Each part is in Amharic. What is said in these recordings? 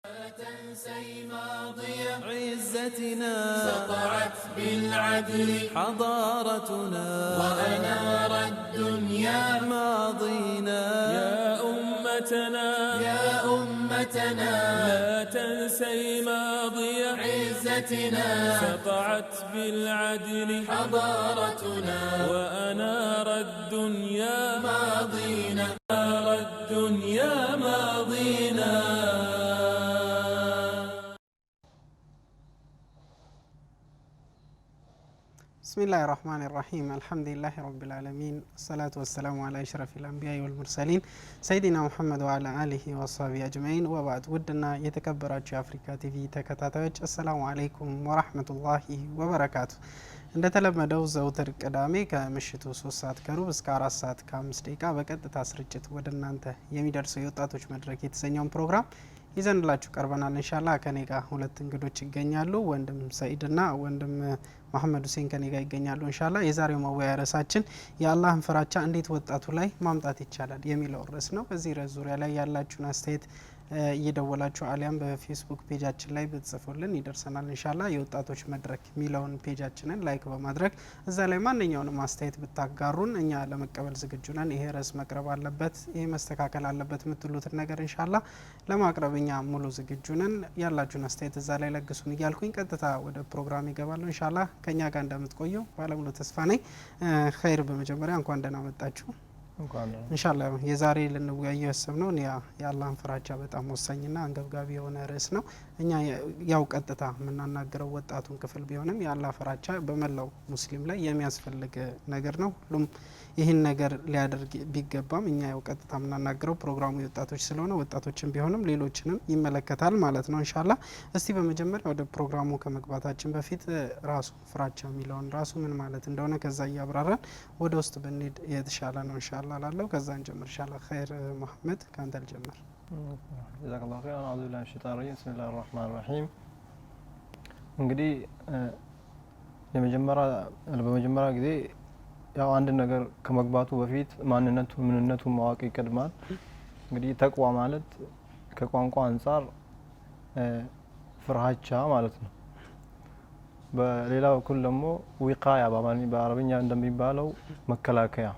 تنسي ماضي عزتنا سطعت بالعدل حضارتنا وأنار الدنيا ماضينا يا أمتنا لا تنسي ماضي عزتنا سطعت بالعدل حضارتنا وأنار الدنيا ماضينا بسم الله الرحمن الرحيم الحمد لله رب العالمين الصلاة والسلام على أشرف الأنبياء والمرسلين سيدنا محمد وعلى آله وصحبه أجمعين وبعد ودنا يتكبرات أفريكا تي في تكتاتوج السلام عليكم ورحمة الله وبركاته እንደተለመደው ዘውትር ቅዳሜ ከምሽቱ 3 ሰዓት ከሩብ እስከ 4 ሰዓት ከ5 ደቂቃ በቀጥታ ስርጭት ወደ እናንተ የሚደርሰው የወጣቶች መድረክ የተሰኘውን ፕሮግራም ይዘንላችሁ ቀርበናል። ኢንሻአላህ ከኔ ጋር ሁለት እንግዶች ይገኛሉ። ወንድም ሰይድና ወንድም መሐመድ ሁሴን ከኔ ጋር ይገኛሉ። ኢንሻአላህ የዛሬው መወያያ ርዕሳችን የአላህን ፍራቻ እንዴት ወጣቱ ላይ ማምጣት ይቻላል የሚለው ርዕስ ነው። በዚህ ርዕስ ዙሪያ ላይ ያላችሁን አስተያየት እየደወላችሁ አሊያም በፌስቡክ ፔጃችን ላይ ብትጽፉልን ይደርሰናል። ኢንሻአላህ የወጣቶች መድረክ ሚለውን ፔጃችንን ላይክ በማድረግ እዛ ላይ ማንኛውንም አስተያየት ብታጋሩን እኛ ለመቀበል ዝግጁ ነን። ይሄ ርዕስ መቅረብ አለበት፣ ይሄ መስተካከል አለበት የምትሉትን ነገር ኢንሻአላህ ለማቅረብ እኛ ሙሉ ዝግጁ ነን። ያላችሁን አስተያየት እዛ ላይ ለግሱን እያልኩኝ ቀጥታ ወደ ፕሮግራም ይገባሉ። ኢንሻአላህ ከኛ ጋር እንደምትቆዩ ባለሙሉ ተስፋ ነኝ። ኸይር በመጀመሪያ እንኳን ደህና መጣችሁ። ኢንሻአላህ የዛሬ ልንወያየው ያሰብነው የአላህን ፍራቻ በጣም ወሳኝና አንገብጋቢ የሆነ ርዕስ ነው። እኛ ያው ቀጥታ የምናናገረው ወጣቱን ክፍል ቢሆንም የአላህ ፍራቻ በመላው ሙስሊም ላይ የሚያስፈልግ ነገር ነው። ሁሉም ይህን ነገር ሊያደርግ ቢገባም እኛ ያው ቀጥታ የምናናገረው ፕሮግራሙ የወጣቶች ስለሆነ ወጣቶችን ቢሆንም ሌሎችንም ይመለከታል ማለት ነው። ኢንሻአላህ እስቲ በመጀመሪያ ወደ ፕሮግራሙ ከመግባታችን በፊት ራሱ ፍራቻ የሚለውን ራሱ ምን ማለት እንደሆነ ከዛ እያብራራን ወደ ውስጥ ብንሄድ የተሻለ ነው ኢንሻአላህ ላለው ከዛ እንጀምር ኢንሻአላህ። ኸይር መሐመድ ካንተ ልጀምር። ጀዛከላሁ ኸይር። አዑዙ ቢላሂ ሚነሽ ሸይጣኒ ረጂም ቢስሚላሂር ረህማኒር ረሂም። እንግዲህ በመጀመሪያ ጊዜ ያው አንድ ነገር ከመግባቱ በፊት ምንነቱን ማወቅ ይቀድማል። እንግዲህ ተቅዋ ማለት ከቋንቋ አንፃር ፍርሃቻ ማለት ነው። በሌላ በኩል ደግሞ ዊቃያ በአረብኛ እንደሚባለው መከላከያ።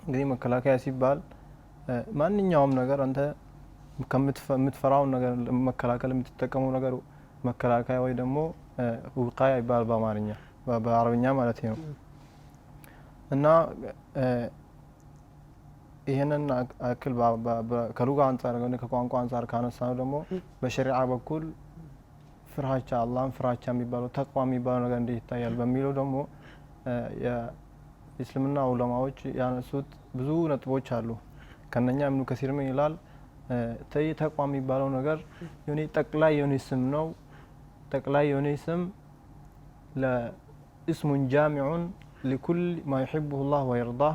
እንግዲህ መከላከያ ሲባል ማንኛውም ነገር አንተ ከምትፈራው ነገር መከላከል የምትጠቀመው ነገር መከላከያ ወይ ደግሞ ዊቃያ ይባላል በአረብኛ ማለት ነው። እና ይሄንን አክል ከሉጋ አንፃር ከቋንቋ አንፃር ካነሳነው ደግሞ በሸሪዓ በኩል ፍርሃቻ አላህን ፍራቻ የሚባለው ተቅዋ የሚባለው ነገር እንዴት ይታያል በሚለው ደግሞ የእስልምና ዑለማዎች ያነሱት ብዙ ነጥቦች አሉ። ከነኛ ኢብኑ ከሲር ምን ይላል? ተቅዋ የሚባለው ነገር የሆነ ጠቅላይ የሆነ ስም ነው። ጠቅላይ የሆነ ስም ለእስሙን ጃሚዑን لكل ما يحبه الله ويرضاه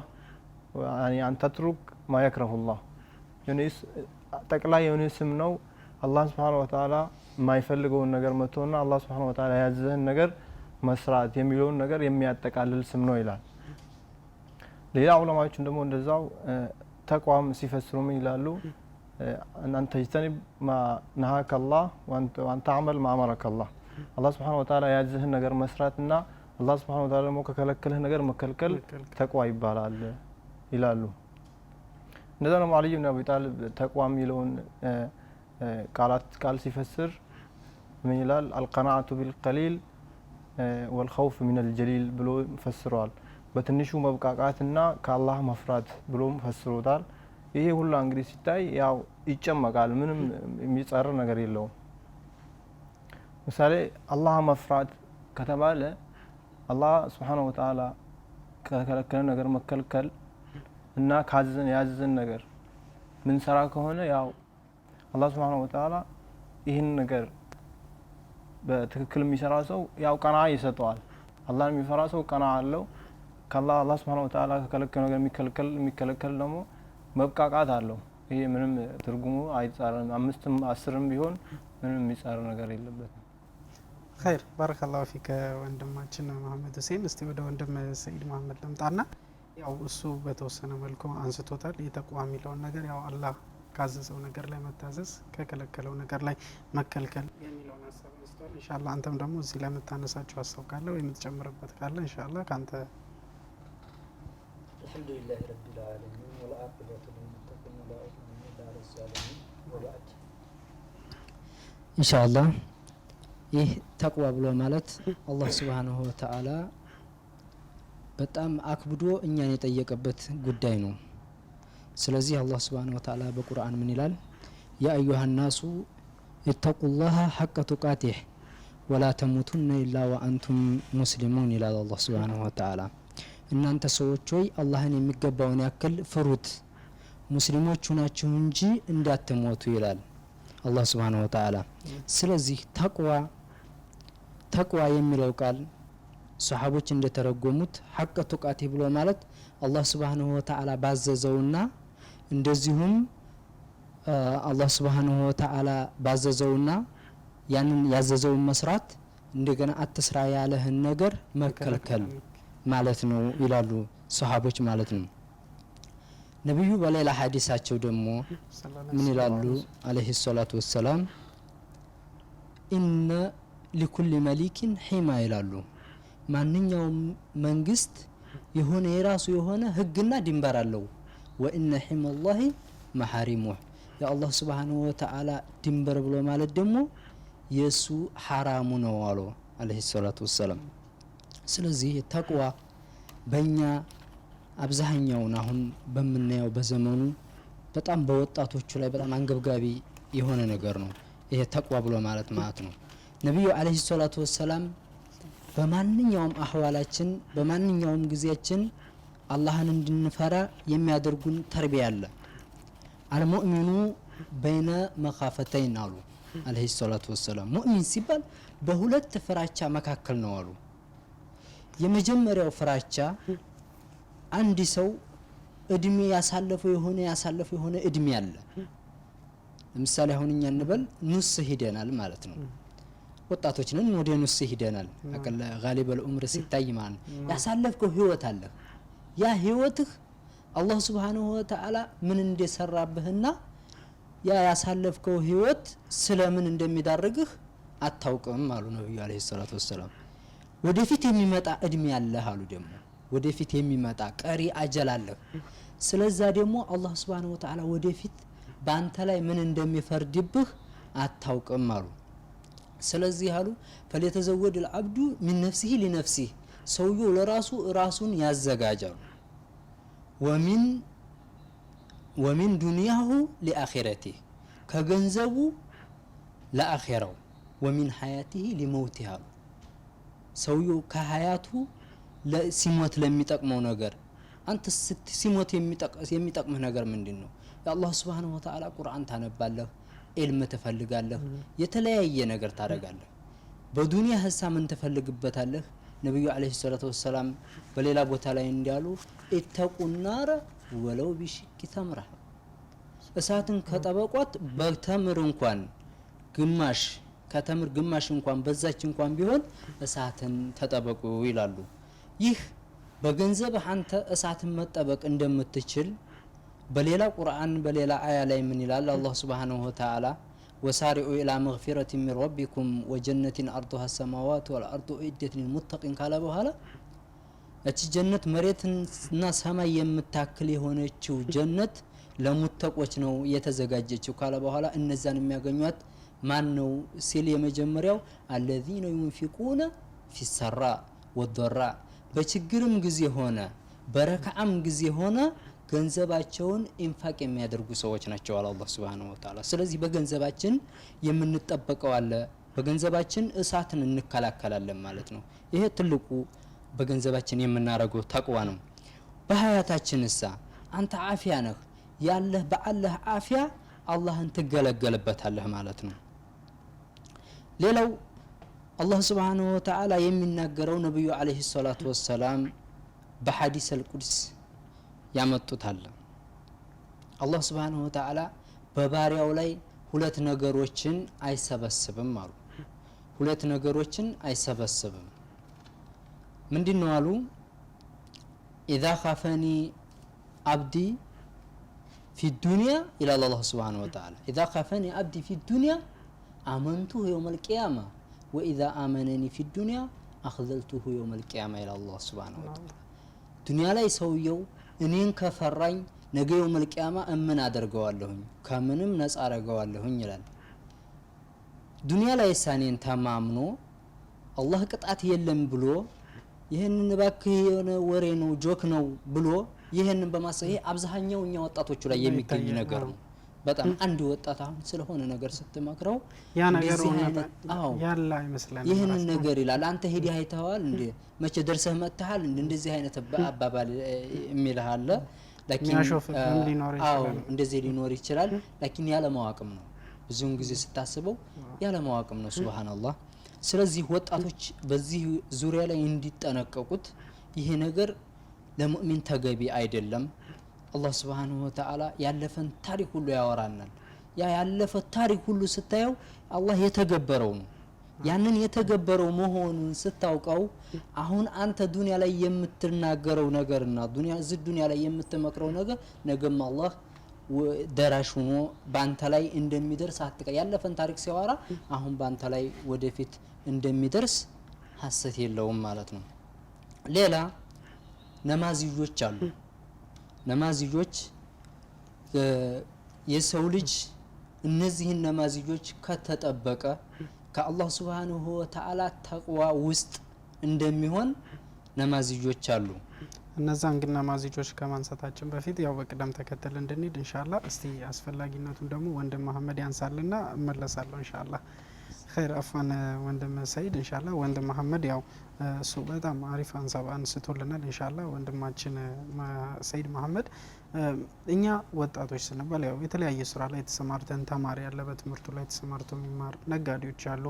يعني أن تترك ما يكره الله يعني ጠቅላይ የሆነ ስም ነው። አላህ Subhanahu Wa Ta'ala የማይፈልገውን ነገር መተውና አላህ Subhanahu Wa Ta'ala ያዘዘን ነገር መስራት የሚለውን ነገር የሚያጠቃልል ስም ነው ይላል። ሌላ ዑለማዎች ደግሞ እንደዛው ተቅዋም ሲፈስሩ ምን ይላሉ? أن تجتنب ما نهاك الله وأن تعمل ما أمرك الله አላህ Subhanahu Wa Ta'ala ያዘዘን ነገር መስራትና አላህ Subhanahu Wa Ta'ala ደግሞ ከከለከለ ነገር መከልከል ተቅዋ ይባላል ይላሉ። እንደዛ ነው አሊ ኢብኑ አቢ ጣሊብ ተቅዋ የሚለውን ቃል ሲፈስር ምን ይላል? القناعة بالقليل والخوف من الجليل ብሎ ፈስሯል። በትንሹ መብቃቃትና ከአላህ መፍራት ብሎ ፈስሮታል። ይሄ ሁሉ እንግዲህ ሲታይ ያው ይጨመቃል፣ ምንም የሚጻረር ነገር የለውም። ምሳሌ አላህ መፍራት ከተባለ አላህ Subhanahu Wa Ta'ala ከከለከለ ነገር መከልከል እና ያዘዘን ነገር ምን ሰራ ከሆነ ያው አላህ Subhanahu Wa Ta'ala ይህን ነገር በትክክል የሚሰራ ሰው ያው ቀና ይሰጠዋል። አላህን የሚፈራ ሰው ቀና አለው። አላህ Subhanahu Wa Ta'ala ከከለከለ ነገር የሚከለከል ደግሞ መብቃቃት አለው። ይሄ ምንም ትርጉሙ አይጻረም። 5ም 10ም ቢሆን ምንም የሚጻረር ነገር የለበትም። ኸይር ባረከላሁ ፊከ ወንድማችን መሐመድ ሁሴን። እስቲ ወደ ወንድም ሰይድ መሐመድ ልምጣና ያው እሱ በተወሰነ መልኩ አንስቶታል። የተቅዋ የሚለውን ነገር ያው አላህ ካዘዘው ነገር ላይ መታዘዝ ከከለከለው ነገር ላይ መከልከል የሚለውን ሀሳብ አንስቷል። ኢንሻአላህ አንተም ደግሞ እዚህ ላይ የምታነሳቸው ሀሳብ ካለ ወይ የምትጨምርበት ካለ ኢንሻአላህ ካንተ አልሐምዱሊላህ ረቢል ዓለሚን ወልዓቂበቱ ሊልሙተቂን ወላ ዑድዋነ ኢላ ዐለል ዛሊሚን ወበዕድ ኢንሻአላህ ይህ ተቅዋ ብሎ ማለት አላህ ሱብሓነሁ ወተዓላ በጣም አክብዶ እኛን የጠየቀበት ጉዳይ ነው። ስለዚህ አላህ ሱብሓነሁ ወተዓላ በቁርአን ምን ይላል? ያ አዩሃ ናሱ ኢተቁላህ ሐቀ ቱቃቲህ ወላ ተሙቱነ ኢላ ወአንቱም ሙስሊሙን ይላል አላህ ሱብሓነሁ ወተዓላ። እናንተ ሰዎች ሆይ አላህን የሚገባውን ያክል ፍሩት፣ ሙስሊሞች ናችሁ እንጂ እንዳትሞቱ ይላል አላህ ሱብሓነሁ ወተዓላ። ስለዚህ ተቅዋ የሚለው ቃል ሰሃቦች እንደተረጎሙት ሐቀ ቱቃቲ ብሎ ማለት አላህ ሱብሓነሁ ወተዓላ ባዘዘውና እንደዚሁም አላህ ሱብሓነሁ ወተዓላ ባዘዘውና ያንን ያዘዘውን መስራት እንደገና አትስራ ያለህን ነገር መከልከል ማለት ነው ይላሉ ሰሃቦች ማለት ነው። ነብዩ በሌላ ሐዲሳቸው ደግሞ ምን ይላሉ አለይሂ ሰላቱ ወሰላም? ኢነ ሊኩል መሊኪን ሒማ ይላሉ። ማንኛውም መንግስት የሆነ የራሱ የሆነ ህግና ድንበር አለው። ወኢነ ሒመላሂ መሐሪሙህ የአላህ ሱብሓነሁ ወተዓላ ድንበር ብሎ ማለት ደግሞ የሱ ሐራሙ ነው አሉ አለይሂ ሰላቱ ወሰላም። ስለዚህ ተቅዋ በእኛ አብዛኛውን አሁን በምናየው በዘመኑ በጣም በወጣቶቹ ላይ በጣም አንገብጋቢ የሆነ ነገር ነው ይሄ ተቅዋ ብሎ ማለት ነው። ነብዩ አለይሂ ሰላቱ ወሰላም በማንኛውም አህዋላችን በማንኛውም ጊዜያችን አላህን እንድንፈራ የሚያደርጉን ተርቢያ አለ። አልሙእሚኑ በይነ መኻፈተይን አሉ አለይሂ ሰላቱ ወሰላም። ሙእሚን ሲባል በሁለት ፍራቻ መካከል ነው አሉ። የመጀመሪያው ፍራቻ አንድ ሰው እድሜ ያሳለፈው የሆነ እድሜ አለ። ለምሳሌ አሁን እኛ እንበል ኑስ ሂደናል ማለት ነው። ወጣቶች ነን ወደ ኑስ ሂደናል። አቀለ ጋሊበል ዑምር ሲታይ ማን ያሳለፍከው ህይወት አለ። ያ ህይወትህ አላህ ሱብሓነሁ ወተዓላ ምን እንደሰራብህና ያ ያሳለፍከው ህይወት ስለምን እንደሚዳርግህ አታውቅም አሉ ነብዩ አለይሂ ሰላቱ ወሰላም። ወደፊት የሚመጣ እድሜ አለ አሉ። ደግሞ ወደፊት የሚመጣ ቀሪ አጀል አለ። ስለዛ ደግሞ አላህ ሱብሓነሁ ወተዓላ ወደፊት ባንተ ላይ ምን እንደሚፈርድብህ አታውቅም አሉ። ስለዚህ አሉ ፈለተዘወድ العبد من نفسه لنفسه ሰውየው ለራሱ ራሱን ያዘጋጃሉ። ومن دنياه لآخرته ከገንዘቡ ለአኺራው ومن حياته لموته ሰውየው ከሀያቱ ለሲሞት ለሚጠቅመው ነገር አንተ ሲሞት የሚጠቅምህ ነገር ምንድነው? የአላህ Subhanahu Wa Ta'ala ቁርአን ታነባለህ፣ ኢልም ትፈልጋለህ፣ የተለያየ ነገር ታደርጋለህ። በዱንያ ሐሳብ ምን ትፈልግበታለህ? ነብዩ አለይሂ ሰላቱ ወሰላም በሌላ ቦታ ላይ እንዲያሉ ኢተቁናረ ወለው ቢሽቂ ተምራ እሳትን ከጠበቋት በተምር እንኳን ግማሽ ከተምር ግማሽ እንኳን በዛች እንኳን ቢሆን እሳትን ተጠበቁ ይላሉ። ይህ በገንዘብ አንተ እሳትን መጠበቅ እንደምትችል በሌላ ቁርአን በሌላ አያ ላይ ምን ይላል አላህ Subhanahu Wa Ta'ala وسارعوا الى مغفرة من ربكم وجنة ارضها السماوات والارض اعدت للمتقين ካለ በኋላ እቺ ጀነት መሬትና ሰማይ የምታክል የሆነችው ጀነት ለሙተቆች ነው የተዘጋጀችው ካለ በኋላ እነዛን የሚያገኙት ማን ነው ሲል የመጀመሪያው الذين ينفقون في السراء والضراء በችግርም ጊዜ ሆነ በረካዓም ጊዜ ሆነ ገንዘባቸውን ኢንፋቅ የሚያደርጉ ሰዎች ናቸው አለ አላህ Subhanahu Wa Ta'ala። ስለዚህ በገንዘባችን የምንጠበቀው አለ፣ በገንዘባችን እሳትን እንከላከላለን ማለት ነው። ይሄ ትልቁ በገንዘባችን የምናረገው ተቅዋ ነው። በሐያታችንሳ አንተ አፊያ ነህ ያለህ በአላህ አፊያ አላህን ትገለገልበታለህ ማለት ነው። ሌላው አላህ Subhanahu Wa Ta'ala የሚናገረው ነብዩ አለይሂ ሰላቱ ወሰላም በሐዲስ አልቁድስ ያመጡታል። አላህ Subhanahu Wa Ta'ala በባሪያው ላይ ሁለት ነገሮችን አይሰበስብም አሉ። ሁለት ነገሮችን አይሰበስብም ምንድነው አሉ? اذا خافني عبدي في الدنيا إلى الله سبحانه وتعالى إذا خافني عبدي في الدنيا آمنته يوم القيامة وإذا آمنني في الدنيا أخذلته يوم القيامة إلى الله سبحانه وتعالى دنيا لا يسويو إنين كفرين نجي يوم القيامة أمن أدرجوالهن كمنم ناس أرجوالهن يلان دنيا لا يسانين تمامنو الله قطعت يلم بلو ይሄንን ባክህ የሆነ ወሬ ነው ጆክ ነው ብሎ ይሄንን በማሳይ አብዛኛው እኛ ወጣቶቹ ላይ የሚገኝ ነገር ነው በጣም አንድ ወጣት አሁን ስለሆነ ነገር ስትመክረው ያ ነገር ያላ ይመስላል ይሄንን ነገር ይላል አንተ ሄዲ አይተዋል እንዴ መቼ ደርሰህ መጥተሃል እንደዚህ አይነት አባባል የሚልህ አለ لكن እንደዚህ ሊኖር ይችላል لكن ያለ ማዋቅም ነው ብዙውን ጊዜ ስታስበው ያለ ማዋቅም ነው ሱብሃንአላህ ስለዚህ ወጣቶች በዚህ ዙሪያ ላይ እንዲጠነቀቁት ይሄ ነገር ለሙእሚን ተገቢ አይደለም አላህ Subhanahu Wa Ta'ala ያለፈን ታሪክ ሁሉ ያወራናል ያ ያለፈ ታሪክ ሁሉ ስታየው አላህ የተገበረው ነው ያንን የተገበረው መሆኑን ስታውቀው አሁን አንተ ዱንያ ላይ የምትናገረው ነገርና ዱንያ ላይ የምትመክረው ነገር ነገም አላህ ደራሽ ሆኖ ባንተ ላይ እንደሚደርስ አትቀ ያለፈን ታሪክ ሲያወራ አሁን ባንተ ላይ ወደፊት እንደሚደርስ ሐሰት የለውም ማለት ነው ሌላ ነማዚጆች አሉ ነማዚጆች የሰው ልጅ እነዚህን ነማዚጆች ከተጠበቀ ከአላህ Subhanahu Wa Ta'ala ተቅዋ ውስጥ እንደሚሆን ነማዚጆች አሉ እነዛን ግን ነማዚጆች ከማንሳታችን በፊት ያው በቅደም ተከተል እንድንሄድ ኢንሻአላህ እስቲ አስፈላጊነቱን ደግሞ ወንድም መሐመድ ያንሳልና እመለሳለሁ ኢንሻአላህ خير አፋን ወንድም ሰይድ ኢንሻአላህ ወንድም መሐመድ ያው እሱ በጣም አሪፍ አንሳብ አንስቶልናል ኢንሻአላህ ወንድማችን ሰይድ መሐመድ እኛ ወጣቶች ስንባል ያው የተለያየ ስራ ላይ ተሰማርተን ተማሪ ያለ በትምህርቱ ላይ ተሰማርተው የሚማር ነጋዴዎች አሉ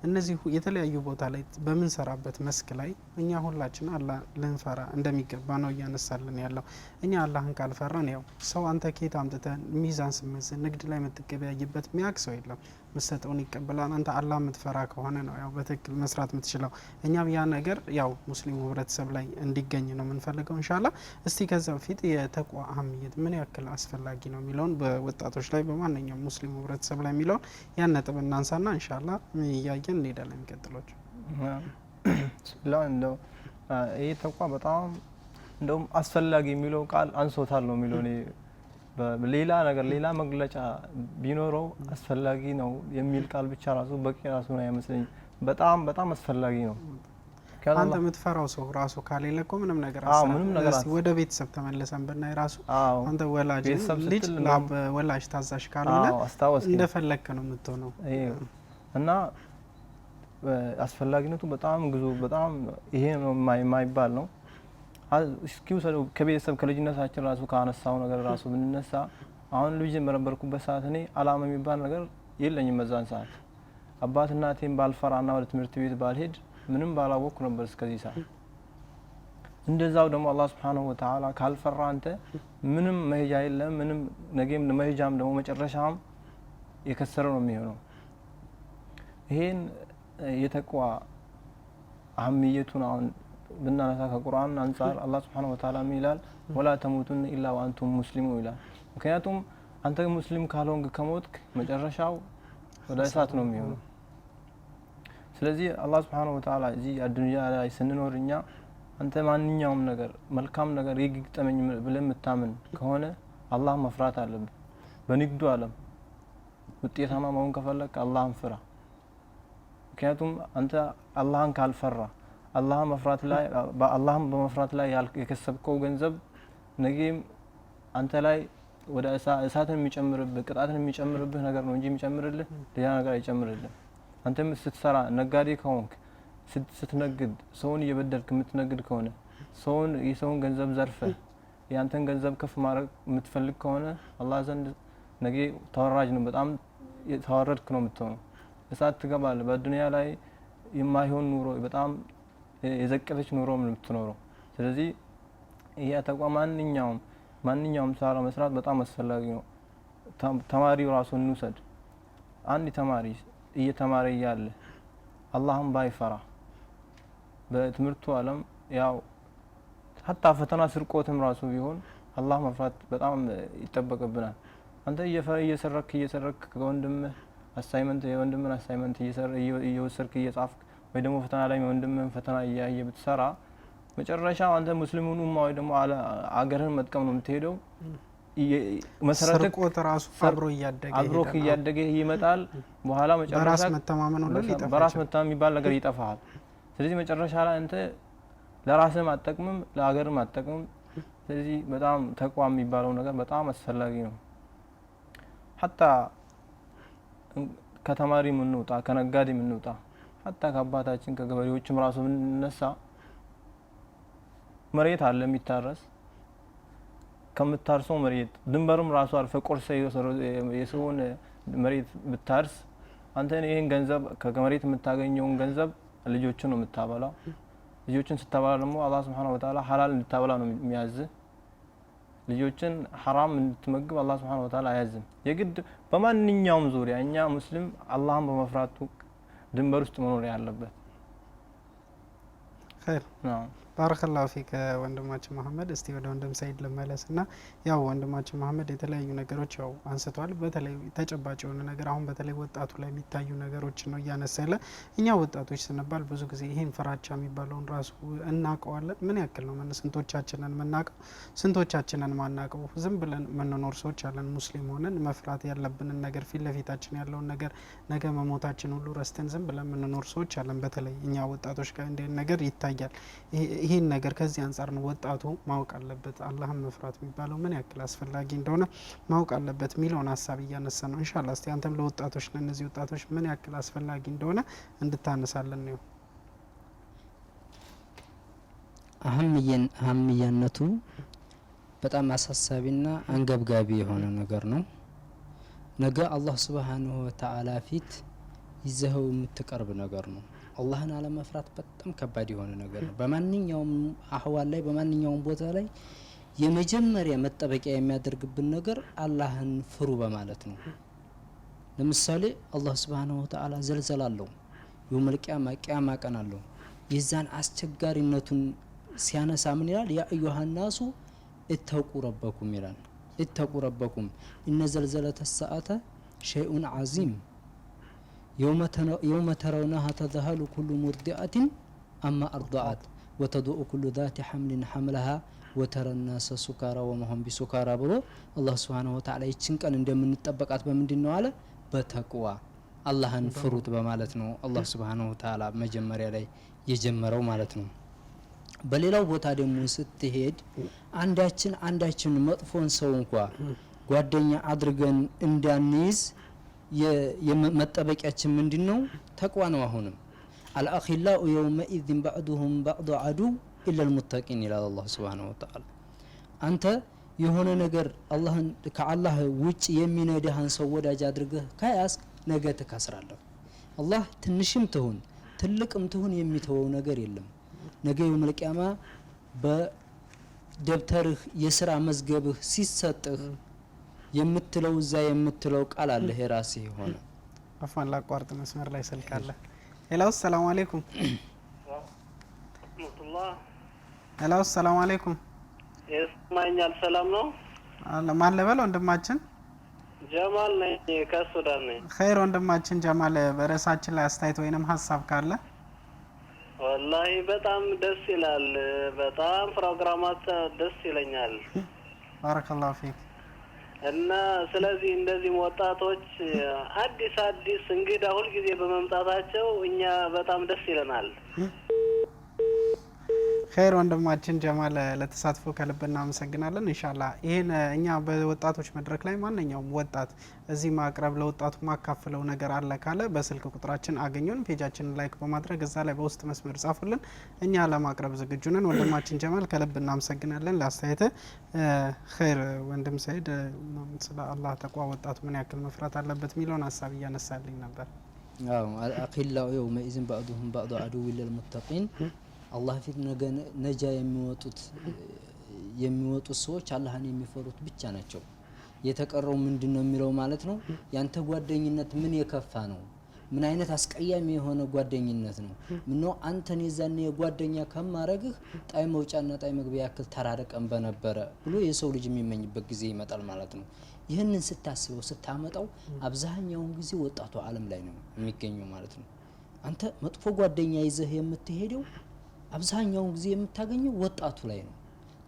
እነዚህ የተለያዩ ቦታ ላይ በመንሰራበት መስክ ላይ እኛ ሁላችን አላህ ልንፈራ እንደሚገባ ነው እያነሳልን ያለው እኛ አላህን ካልፈራን ያው ሰው አንተ ከየት አምጥተህ ሚዛን ስመዝን ንግድ ላይ የምትገበያይበት ሚያክሰው የለም መስጠውን ይቀበላል አንተ አላህ የምትፈራ ከሆነ ነው ያው በትክክል መስራት የምትችለው እኛም ያ ነገር ያው ሙስሊሙ ህብረተሰብ ላይ እንዲገኝ ነው የምንፈልገው ኢንሻአላህ እስቲ ከዛ በፊት የተቋ አህሚየት ምን ያክል አስፈላጊ ነው የሚለውን በወጣቶች ላይ በማንኛውም ሙስሊሙ ህብረተሰብ ላይ የሚለውን ያን ነጥብ እናንሳና ኢንሻአላህ ያያየን እንሄዳለን የሚቀጥለው ቢስሚላህ እንደው ይሄ ተቋ በጣም እንደውም አስፈላጊ የሚለው ቃል አንሶታል ነው የሚለው በሌላ ነገር ሌላ መግለጫ ቢኖረው አስፈላጊ ነው የሚል ቃል ብቻ ራሱ በቂ ራሱ ነው አይመስልኝ በጣም አስፈላጊ ነው አንተ የምትፈራው ሰው ራሱ ካሌለ እኮ ምንም ነገር ወደ ቤተሰብ ተመለሰን ብናይ ራሱ አንተ ወላጅ ልጅ ወላጅ ታዛዥ ካልሆነ እንደፈለክ ነው የምትሆነው እና አስፈላጊነቱ በጣም ግዙ በጣም ይሄ ነው የማይባል ነው እስኪው ከቤተሰብ ከልጅነታችን ራሱ ካነሳው ነገር ራሱ ብንነሳ አሁን ልጅ በነበርኩበት ሰዓት እኔ አላማ የሚባል ነገር የለኝም በዛን ሰዓት አባት እናቴን ባልፈራና ወደ ትምህርት ቤት ባልሄድ ምንም ባላወቅኩ ነበር እስከዚህ ሰዓት እንደዛው ደግሞ አላህ Subhanahu Wa Ta'ala ካልፈራ አንተ ምንም መሄጃ የለም ምንም ነገም መሄጃም ደግሞ መጨረሻም የከሰረ ነው የሚሆነው ይሄን የተቋ አህሚየቱን አሁን ብናነሳ ከቁርአን አንፃር አላህ Subhanahu Wa Ta'ala ይላል ولا تموتن الا وانتم مسلمون ይላል ምክንያቱም አንተ ሙስሊም ካልሆንክ ከሞትክ መጨረሻው ወደ እሳት ነው የሚሆነው ስለዚህ አላህ Subhanahu Wa Ta'ala እዚህ አዱንያ ላይ ስንኖርኛ አንተ ማንኛውም ነገር መልካም ነገር ይግጠመኝ ብለህ የምታምን ከሆነ አላህ መፍራት አለብህ በንግዱ ዓለም ውጤታማ መሆን ከፈለክ አላህን ፍራ ምክንያቱም አንተ አላህን ካልፈራ አላህ መፍራት ላይ በአላህም በመፍራት ላይ የከሰብከው ገንዘብ ነገም አንተ ላይ ወደ እሳትን የሚጨምርብህ ቅጣትን የሚጨምርብህ ነገር ነው እንጂ የሚጨምርልህ ሌላ ነገር አይጨምርልህ አንተም ስትሰራ ነጋዴ ከሆንክ ስትነግድ ሰውን እየበደልክ የምትነግድ ከሆነ የሰውን ገንዘብ ዘርፈህ ያንተን ገንዘብ ከፍ ማድረግ የምትፈልግ ከሆነ አላህ ዘንድ ነገ ተወራጅ ነው በጣም ተወረድክ ነው የምትሆነው እሳት ትገባለህ በዱንያ ላይ የማይሆን ኑሮ በጣም የዘቀተች ኑሮ የምትኖረው ስለዚህ ይሄ ተቋም ማንኛውም ስራ መስራት በጣም አስፈላጊ ነው ተማሪው ራሱን እንውሰድ አንድ ተማሪ እየተማረ ያለ አላህን ባይፈራ በትምህርቱ ዓለም ያው hatta ፈተና ስርቆትም ራሱ ቢሆን አላህ መፍራት በጣም ይጠበቅብናል። አንተ እየሰረክ ከወንድም አሳይመንት የወንድምን አሳይመንት እየወሰድክ እየጻፍክ ወይ ደግሞ ፈተና ላይ ወንድምን ፈተና እያየ ብትሰራ መጨረሻው አንተ ሙስሊሙን ኡማ ወይ ደግሞ አገርህን መጥቀም ነው የምትሄደው። መሰረተ ስርቆት ራሱ አብሮ እያደገ ይመጣል። በኋላ መጨረሻ በራስ መተማመን ሁሉ ይጠፋል። በራስ መተማመን የሚባል ነገር ይጠፋል። ስለዚህ መጨረሻ ላይ አንተ ለራስህም አትጠቅምም ለሀገርም አትጠቅምም። ስለዚህ በጣም ተቋም የሚባለው ነገር በጣም አስፈላጊ ነው። ሐታ ከተማሪ ምንውጣ ከነጋዴ ምንውጣ ሐታ ከአባታችን ከገበሬዎችም ራሱ ብንነሳ መሬት አለ የሚታረስ ከምታርሰው መሬት ድንበርም ራሱ አልፈ ቆርሰ የሰውን መሬት ብታርስ አንተ ይሄን ገንዘብ ከመሬት የምታገኘውን ገንዘብ ልጆችን ነው የምታበላው። ልጆችን ስታበላ ደግሞ አላህ Subhanahu Wa Ta'ala ሐላል እንድታበላ ነው የሚያዝ። ልጆችን ሐራም እንድትመግብ አላህ Subhanahu Wa Ta'ala አያዝም። የግድ በማንኛውም ዙሪያ እኛ ሙስሊም አላህን በመፍራቱ ድንበር ውስጥ መኖር ያለበት። ኸይር ባረከላሁ ፊክ ወንድማችን መሐመድ። እስቲ ወደ ወንድም ሰይድ ልመለስና ያው ወንድማችን መሐመድ የተለያዩ ነገሮች ያው አንስቷል። በተለይ ተጨባጭ የሆነ ነገር አሁን በተለይ ወጣቱ ላይ የሚታዩ ነገሮች ነው እያነሳለ። እኛ ወጣቶች ስንባል ብዙ ጊዜ ይሄን ፍራቻ የሚባለውን ራሱ እናቀዋለን። ምን ያክል ነው ስንቶቻችንን የምናቀው ስንቶቻችንን ማናቀው? ዝም ብለን የምንኖር ሰዎች አለን። ሙስሊም ሆነን መፍራት ያለብንን ነገር ፊት ለፊታችን ያለውን ነገር ነገ መሞታችን ሁሉ ረስተን ዝም ብለን የምንኖር ሰዎች አለን። በተለይ እኛ ወጣቶች ጋር እንደ ነገር ይታያል። ይሄን ነገር ከዚህ አንፃር ነው ወጣቱ ማወቅ አለበት። አላህን መፍራት የሚባለው ምን ያክል አስፈላጊ እንደሆነ ማወቅ አለበት የሚለውን ሀሳብ እያነሳ ነው። ኢንሻአላህ እስቲ አንተም ለወጣቶች ለነዚህ ወጣቶች ምን ያክል አስፈላጊ እንደሆነ እንድታነሳለን ነው። አህምያነቱ በጣም አሳሳቢና አንገብጋቢ የሆነ ነገር ነው። ነገ አላህ Subhanahu Wa Ta'ala ፊት ይዘው የምትቀርብ ነገር ነው። አላህን አለመፍራት በጣም ከባድ የሆነ ነገር ነው። በማንኛውም አህዋል ላይ በማንኛውም ቦታ ላይ የመጀመሪያ መጠበቂያ የሚያደርግብን ነገር አላህን ፍሩ በማለት ነው። ለምሳሌ አላህ Subhanahu Wa Ta'ala ዘልዘላለው የውመል ቂያማ ቀን አለው። የዛን አስቸጋሪነቱን ሲያነሳ ምን ይላል? ያ አዩሃ الناس اتقوا ربكم ይላል። اتقوا ربكم ان زلزلة الساعة شيء عظيم يوم ترونها تذهل كل مرضعة أما أرضعت وتضع كل ذات حمل حملها وترى الناس سكارى وما هم بسكارى ብሎ አላህ Subhanahu Wa Ta'ala ይችን ቀን እንደምንጠበቃት በምንድነው አለ? በተቅዋ አላህን ፍሩት በማለት ነው አላህ Subhanahu Wa Ta'ala መጀመሪያ ላይ የጀመረው ማለት ነው። በሌላው ቦታ ደግሞ ስትሄድ አንዳችን መጥፎን ሰው እንኳን ጓደኛ አድርገን እንዳንይዝ የመጠበቂያችን ምንድነው? ተቅዋ ነው። አሁንም الأخلاء يومئذ بعضهم بعض عدو إلا المتقين ይላል አላህ Subhanahu Wa Ta'ala። አንተ የሆነ ነገር አላህን ከአላህ ውጭ የሚነዳህን ሰው ወዳጅ አድርገህ ከያዝ ነገ ትከስራለህ። አላህ ትንሽም ትሁን ትልቅም ትሁን የሚተወው ነገር የለም። ነገ የውመል ቂያማ በደብተርህ የሥራ መዝገብህ ሲሰጥህ የምትለው እዛ የምትለው ቃል አለ የራሴ ሆነ። አፋን ላቋርጥ መስመር ላይ ስልክ አለ። ሄሎ ሰላም አለይኩም። ሄሎ ሰላም አለይኩም። ይስማኛል? ሰላም ነው? ማን ለበል ወንድማችን? ጀማል ነኝ ከሱዳን ነኝ። ኸይር ወንድማችን ጀማል በረሳችን ላይ አስተያየት ወይንም ሀሳብ ካለ? ወላሂ በጣም ደስ ይላል። በጣም ፕሮግራማት ደስ ይለኛል። ባረከላሁ ፊክ። እና ስለዚህ እንደዚህ ወጣቶች አዲስ እንግዳ ሁሉ ጊዜ በመምጣታቸው እኛ በጣም ደስ ይለናል። ኸይር ወንድማችን ጀማል ለተሳትፎ ከልብ እናመሰግናለን። ኢንሻአላህ ይሄን እኛ በወጣቶች መድረክ ላይ ማንኛውም ወጣት እዚህ ማቅረብ ለወጣቱ ማካፈለው ነገር አለ ካለ በስልክ ቁጥራችን አገኙን፣ ፔጃችንን ላይክ በማድረግ እዛ ላይ በውስጥ መስመር ጻፉልን። እኛ ለማቅረብ ዝግጁ ነን። ወንድማችን ጀማል ከልብ እናመሰግናለን ለአስተያየት። ኸይር ወንድም ሰይድ ስለ አላህ ተቅዋ ወጣቱ ምን ያክል መፍራት አለበት የሚለውን ሀሳብ እያነሳልኝ ነበር። አዎ አኺላው يومئذ بعضهم بعض عدو للمتقين አላህ ፊት ነጃ የሚወጡት ሰዎች አላህን የሚፈሩት ብቻ ናቸው። የተቀረው ምንድነው የሚለው ማለት ነው? ያንተ ጓደኝነት ምን የከፋ ነው? ምን አይነት አስቀያሚ የሆነ ጓደኝነት ነው ምነው አንተን የዛኔ የጓደኛ ከማረግህ ጣይ መውጫና ጣይ መግቢያ ያክል ተራረቀን በነበረ ብሎ የሰው ልጅ የሚመኝበት ጊዜ ይመጣል ማለት ነው። ይህንን ስታስበው ስታመጣው አብዛኛውን ጊዜ ወጣቱ ዓለም ላይ ነው የሚገኘው ማለት ነው። አንተ መጥፎ ጓደኛ ይዘህ የምትሄደው አብዛኛውን ጊዜ የምታገኘው ወጣቱ ላይ ነው።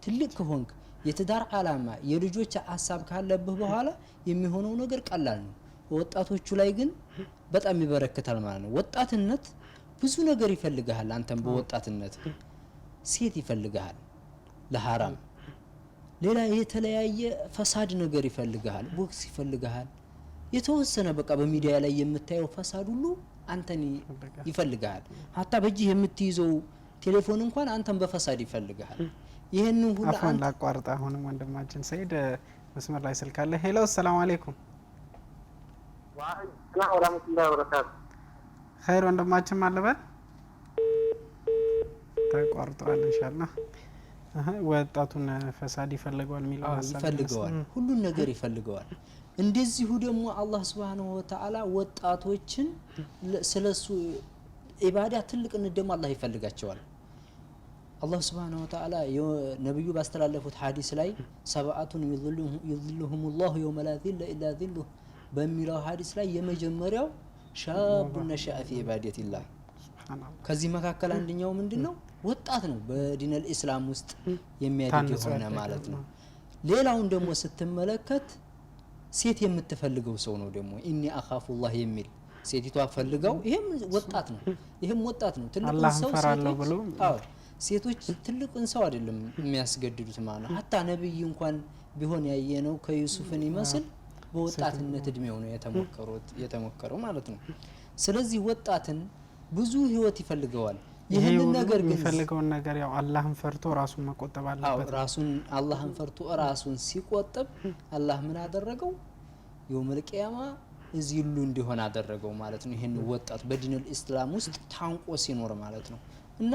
ትልቅ ከሆንክ የትዳር ዓላማ የልጆች ሐሳብ ካለብህ በኋላ የሚሆነው ነገር ቀላል ነው። ወጣቶቹ ላይ ግን በጣም ይበረከታል ማለት ነው። ወጣትነት ብዙ ነገር ይፈልጋል። አንተም በወጣትነት ሴት ይፈልጋል ለሐራም፣ ሌላ የተለያየ ፈሳድ ነገር ይፈልጋል፣ ቦክስ ይፈልጋል። የተወሰነ በቃ በሚዲያ ላይ የምታየው ፈሳድ ሁሉ አንተን ይፈልጋል። ሀታ በእጅህ የምትይዘው ቴሌፎን እንኳን አንተን በፈሳድ ይፈልጋል። ይሄን ሁሉ አፋን ላቋርጣ። አሁንም ወንድማችን ሰይድ መስመር ላይ ስልክ አለ። ሄሎ ሰላም አለይኩም። ሰላም ወራህመቱላሂ ወበረካቱ። ኸይር ወንድማችን ማለበል ተቋርጧል። ኢንሻአላህ ወጣቱን ፈሳድ ይፈልገዋል የሚለው ሐሳብ ይፈልገዋል፣ ሁሉን ነገር ይፈልገዋል። እንደዚሁ ደግሞ አላህ Subhanahu Wa Ta'ala ወጣቶችን ስለሱ ኢባዳ ትልቅነት ደግሞ አላህ ይፈልጋቸዋል። አላህ Subhanahu Wa Ta'ala ነብዩ ባስተላለፉት ሐዲስ ላይ ሰባአቱን ይظلهم يوم لا ظل الا ظله በሚለው ሐዲስ ላይ የመጀመሪያው ሻብ ነሻአ ፊ ኢባደቲላህ። ከዚህ መካከል አንደኛው ምንድነው? ወጣት ነው በዲነል ኢስላም ውስጥ የሚያድግ የሆነ ማለት ነው። ሌላውን ደግሞ ስትመለከት ሴት የምትፈልገው ሰው ነው ደግሞ ኢኒ አኻፉላህ የሚል ሴቲቷ ፈልገው ይሄም ወጣት ነው። ይሄም ወጣት ነው። ትልቁን ሰው ሴቶች ትልቁን ሰው አይደለም የሚያስገድዱት ማለት ነው። ሀታ ነብይ እንኳን ቢሆን ያየነው ከዩሱፍን ይመስል በወጣትነት እድሜው ነው የተሞከረው ማለት ነው። ስለዚህ ወጣትን ብዙ ህይወት ይፈልገዋል። ይሄንን ነገር ግን የሚፈልገውን ነገር ያው አላህን ፈርቶ ራሱን መቆጠብ አለበት። ራሱን አላህን ፈርቶ ራሱን ሲቆጠብ አላህ ምን አደረገው? የውመል ቂያማ እዚሉ እንዲሆን አደረገው ማለት ነው። ይሄን ወጣት በዲነል ኢስላም ውስጥ ታንቆ ሲኖር ማለት ነው። እና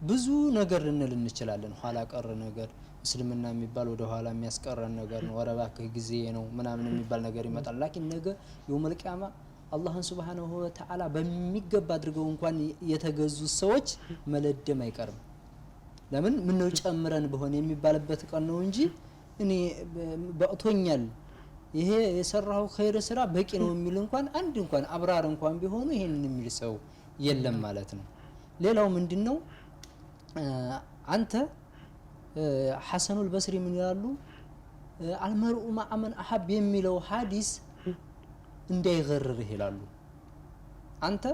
ብዙ ነገር ልንል እንችላለን። ኋላ ቀር ነገር እስልምና የሚባል ወደ ኋላ የሚያስቀረን ነገር ነው። ወረባከህ ጊዜ ነው ምናምን የሚባል ነገር ይመጣል። ላኪን ነገ የውመል ቂያማ አላህን Subhanahu Wa Ta'ala በሚገባ አድርገው እንኳን የተገዙ ሰዎች መለደም አይቀርም። ለምን ምን ነው ጨምረን በሆነ የሚባልበት ቀን ነው እንጂ እኔ በእቶኛል ይሄ የሰራው ኸይር ስራ በቂ ነው የሚል እንኳን አንድ እንኳን አብራር እንኳን ቢሆኑ ይሄንን የሚል ሰው የለም ማለት ነው። ሌላው ምንድነው? አንተ ሐሰኑል በስሪ ምን ይላሉ? አልመርኡ ማአመን አሐብ የሚለው ሐዲስ እንዳይገርርህ ይላሉ። አንተ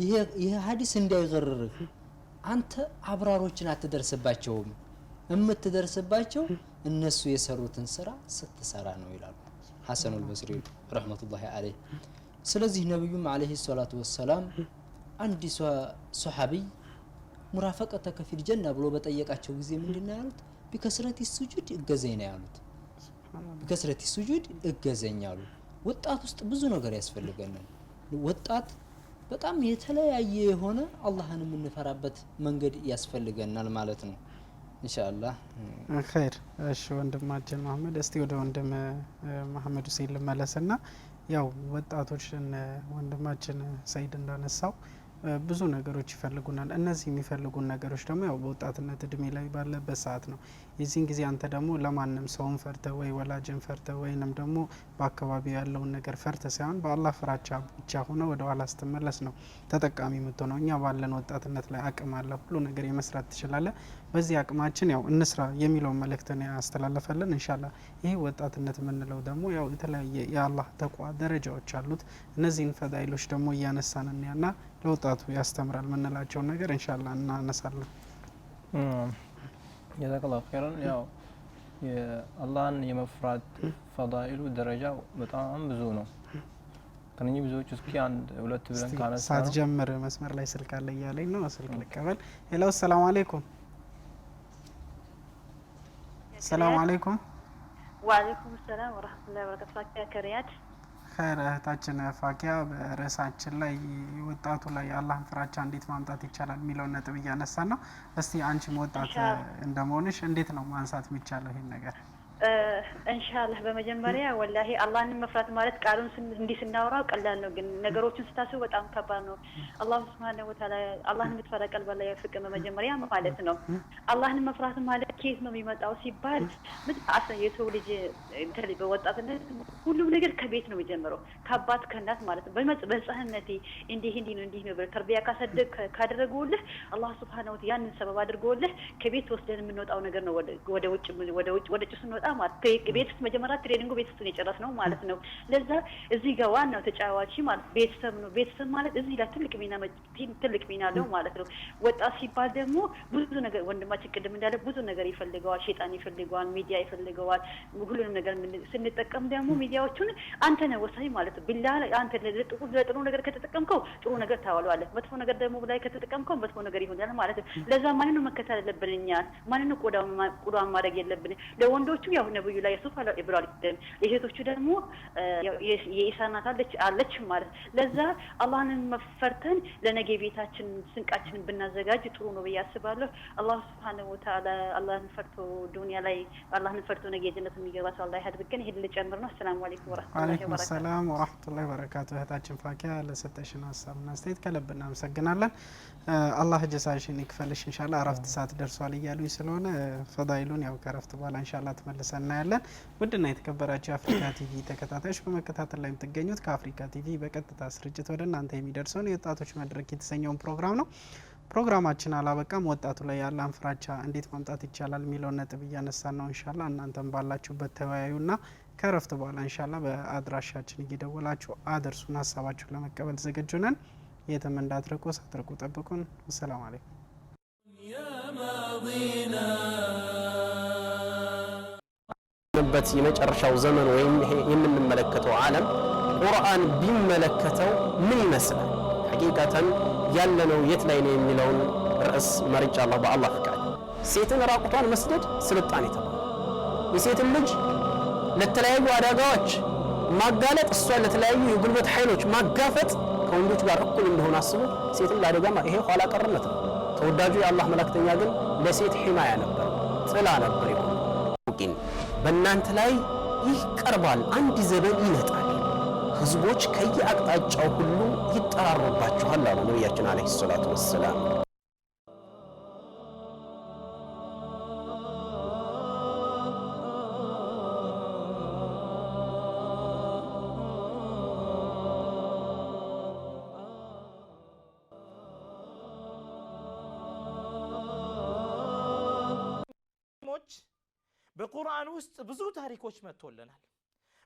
ይሄ ሐዲስ እንዳይገርርህ አንተ አብራሮችን አትደርስባቸውም። የምትደርስባቸው እነሱ የሰሩትን ስራ ስትሰራ ነው ይላሉ ሐሰኑል በስሪ ረህመቱላሂ ዐለይሂ። ስለዚህ ነብዩም ዐለይሂ ሰላቱ ወሰላም አንድ ሱሐቢይ ሙራፈቀተከ ፊል ጀና ብሎ በጠየቃቸው ጊዜ ምንድነው ያሉት? ቢከስረቲ ሱጁድ እገዘኝ ነው ያሉት። ቢከስረቲ ሱጁድ እገዘኝ አሉ። ወጣት ውስጥ ብዙ ነገር ያስፈልገናል። ወጣት በጣም የተለያየ የሆነ አላህን የምንፈራበት መንገድ ያስፈልገናል ማለት ነው። ኢንሻአላህ ኸይር። እሺ ወንድማችን መሐመድ፣ እስቲ ወደ ወንድም መሐመድ ሁሴን ልመለስና ያው ወጣቶችን ወንድማችን ሰይድ እንዳነሳው ብዙ ነገሮች ይፈልጉናል። እነዚህ የሚፈልጉን ነገሮች ደግሞ ያው በወጣትነት እድሜ ላይ ባለበት ሰዓት ነው። የዚህን ጊዜ አንተ ደግሞ ለማንም ሰውን ፈርተ ወይ ወላጅን ፈርተ ወይንም ደግሞ በአካባቢው ያለውን ነገር ፈርተ ሳይሆን በአላህ ፍራቻ ብቻ ሆነ ወደ ኋላ ስትመለስ ነው ተጠቃሚ የምትሆነው። እኛ ባለን ወጣትነት ላይ አቅም አለ፣ ሁሉ ነገር የመስራት ትችላለህ። በዚህ አቅማችን ያው እንስራ የሚለውን መልእክትን ያስተላለፈልን። ኢንሻአላህ ይሄ ወጣትነት የምንለው ደግሞ ያው የተለያየ የአላህ ተቋ ደረጃዎች አሉት። እነዚህን ፈዳኢሎች ደግሞ እያነሳን እና ለወጣቱ ያስተምራል ምንላቸውን ነገር ኢንሻአላህ እናነሳለን። ጀዛከላሁ ኸይራን። ያው የአላህን የመፍራት ፈዳኢሉ ደረጃው በጣም ብዙ ነው። ከነኚህ ብዙዎች እስኪ አንድ ሁለት ብለን ካነሳ ሳትጀምር መስመር ላይ ስልክ አለ እያለኝ ነው። ስልክ ልቀበል። ሄሎ ሰላም አለይኩም። ሰላም አለይኩም። ወአለይኩም ሰላም ወራህመቱላሂ ወበረካቱሁ። ፋኪያ ከሪያድ ኸይር እህታችን ፋኪያ በርዕሳችን ላይ ወጣቱ ላይ አላህን ፍራቻ እንዴት ማምጣት ይቻላል የሚለውን ነጥብ እያነሳን ነው። እስቲ አንቺም ወጣት እንደመሆንሽ እንዴት ነው ማንሳት የሚቻለው ይሄን ነገር? ኢንሻአላህ በመጀመሪያ ወላሂ አላህን መፍራት ማለት ቃሉን እንዲህ ስናወራው ቀላል ነው፣ ግን ነገሮችን ስታስቡ በጣም ከባድ ነው። አላህ Subhanahu Wa Ta'ala አላህን የምትፈራ ቀልብ ላይ ያፍቅም በመጀመሪያ ማለት ነው። አላህን መፍራት ማለት ከየት ነው የሚመጣው ሲባል የሰው ልጅ በወጣትነት ሁሉም ነገር ከቤት ነው የሚጀምረው፣ ከአባት ከእናት ማለት ነው። በህፃንነቴ እንዲህ ነው ተርቢያ ካደረጉልህ አላህ Subhanahu Wa Ta'ala ያንን ሰበብ አድርጎልህ ከቤት ወስደን የምንወጣው ነገር ነው ወደ ውጭ ስንወጣ ማለት ቤት ውስጥ መጀመሪያ ትሬኒንጉ ቤት ውስጥ ነው የጨረስነው ማለት ነው። ለዛ እዚህ ጋር ዋናው ተጫዋች ማለት ቤተሰብ ነው። ቤተሰብ ማለት እዚህ ላይ ትልቅ ሚና አለው ማለት ነው። ወጣት ሲባል ደግሞ ብዙ ነገር ወንድማችን ቅድም እንዳለ ብዙ ነገር ይፈልገዋል፣ ሸይጣን ይፈልገዋል፣ ሚዲያ ይፈልገዋል። ሁሉንም ነገር ስንጠቀም ደግሞ ሚዲያዎቹን አንተ ነህ ወሳኝ ማለት ነው። ቢላ አንተ ለጥሩ ነገር ከተጠቀምከው ጥሩ ነገር ታዋለዋለህ፣ መጥፎ ነገር ደግሞ ላይ ከተጠቀምከው መጥፎ ነገር ይሆናል ማለት ነው። ለዛ ማንን ነው መከተል ያለብን እኛ? ማንን ነው ቆዳውን ማድረግ የለብን? ለወንዶቹ ያው ነብዩ ላይ ሱፍ ኢብራሂም ለሴቶቹ ደግሞ የኢሳናት አለች ማለት። ለዛ አላህን መፈርተን ለነገ ቤታችን ስንቃችንን ብናዘጋጅ ጥሩ ነው ብዬ አስባለሁ። አላህ Subhanahu Wa Ta'ala አላህን ፈርቶ ዱንያ ላይ አላህን ፈርቶ ነገ ጀነት የሚገባ ሰው አላህ ያድርገን። ይሄን ልጨምር ነው። ሰላም አለይኩም ወራህመቱላሂ ወበረካቱ። እህታችን ፋኪያ ለሰጠሽን ሀሳብና አስተያየት ከልብ እናመሰግናለን። አላህ ጀዛሽን ይክፈልሽ። ኢንሻአላህ አረፍት ሰዓት ደርሷል እያሉኝ ስለሆነ ፈዳኢሉን ያው ከረፍት በኋላ ኢንሻአላህ ተመልሰን እናያለን። ውድና የተከበራችሁ የአፍሪካ ቲቪ ተከታታዮች በመከታተል ላይ የምትገኙት ከአፍሪካ ቲቪ በቀጥታ ስርጭት ወደ እናንተ የሚደርሰውን የወጣቶች መድረክ የተሰኘውን ፕሮግራም ነው። ፕሮግራማችን አላበቃም። ወጣቱ ላይ ያለን ፍራቻ እንዴት ማምጣት ይቻላል የሚለውን ነጥብ እያነሳን ነው። ኢንሻአላህ እናንተም ባላችሁበት ተወያዩና ከረፍት በኋላ ኢንሻአላህ በአድራሻችን እየደወላችሁ አድርሱን። ሀሳባችሁን ለመቀበል ዝግጁ ነን። የትም እንዳትርቁ፣ ሳትርቁ ጠብቁን። ሰላም አለይኩም። በት የመጨረሻው ዘመን ወይም ይሄ የምንመለከተው ዓለም ቁርአን ቢመለከተው ምን ይመስላል? ሐቂቃተን ያለነው የት ላይ ነው የሚለውን ርዕስ መርጫለሁ በአላህ ፍቃድ። ሴትን ራቁቷን መስደድ ስልጣኔ ተባለ። የሴትን ልጅ ለተለያዩ አደጋዎች ማጋለጥ፣ እሷን ለተለያዩ የጉልበት ኃይሎች ማጋፈጥ ከወንዶች ጋር እኩል እንደሆነ አስቡ። ሴትን ለአደጋ ይሄ ኋላ ቀርነት ነው። ተወዳጁ የአላህ መላእክተኛ ግን ለሴት ሒማያ ነበር፣ ጥላ ነበር። ይሁን በእናንተ ላይ ይህ ቀርባል፣ አንድ ዘመን ይመጣል፣ ህዝቦች ከየአቅጣጫው ሁሉ ይጠራሩባችኋል አሉ ነቢያችን አለይሂ ሰላቱ ወሰላም። በቁርአን ውስጥ ብዙ ታሪኮች መጥቶልናል።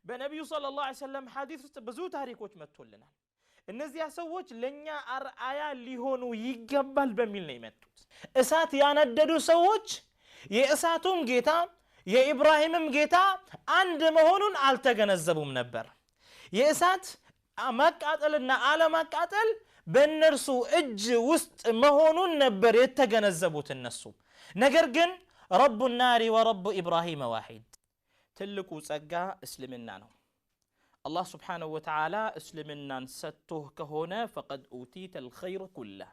በነብዩ ሰለላሁ ዐለይሂ ወሰለም ሐዲስ ውስጥ ብዙ ታሪኮች መጥቶልናል። እነዚያ ሰዎች ለኛ አርአያ ሊሆኑ ይገባል በሚል ነው የመጡት። እሳት ያነደዱ ሰዎች የእሳቱም ጌታ የኢብራሂምም ጌታ አንድ መሆኑን አልተገነዘቡም ነበር። የእሳት ማቃጠልና አለማቃጠል በእነርሱ እጅ ውስጥ መሆኑን ነበር የተገነዘቡት እነሱ። ነገር ግን ረቡ ናሪ ወረቡ ኢብራሂም ዋሂድ። ትልቁ ጸጋ እስልምና ነው። አላህ ስብሓነሁ ወተዓላ እስልምናን ሰጥቶህ ከሆነ ፈቀድ ኡቲተ አልኸይር ኩለህ፣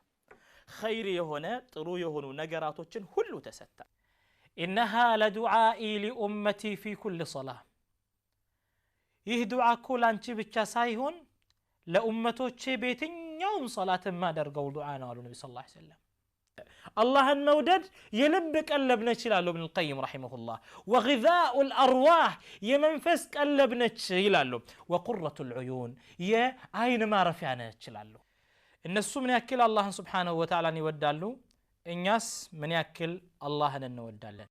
ኸይር የሆነ ጥሩ የሆኑ ነገራቶችን ሁሉ ተሰጠ። ኢነሃ ለዱዓኢ ሊኡመቲ ፊ ኩል ሰላህ። ይህ ዱዓ እኮ ላንቺ ብቻ ሳይሆን ለኡመቶቼ በየትኛውም ሰላት የማደርገው ዱዓ ነው አሉ ነቢ ሰለላሁ ዐለይሂ ወሰለም። አላህን መውደድ የልብ ቀለብ ነች ይላሉ ኢብኑል ቀይም ረሂመሁላህ። ወጊዛኡል አርዋህ የመንፈስ ቀለብ ነች ይላሉ። ወቁረቱል ዑዩን የአይን ማረፊያ ነች ይላሉ። እነሱ ምን ያክል አላህን ሱብሓነሁ ወተዓላን ይወዳሉ፣ እኛስ ምን ያክል አላህን እንወዳለን?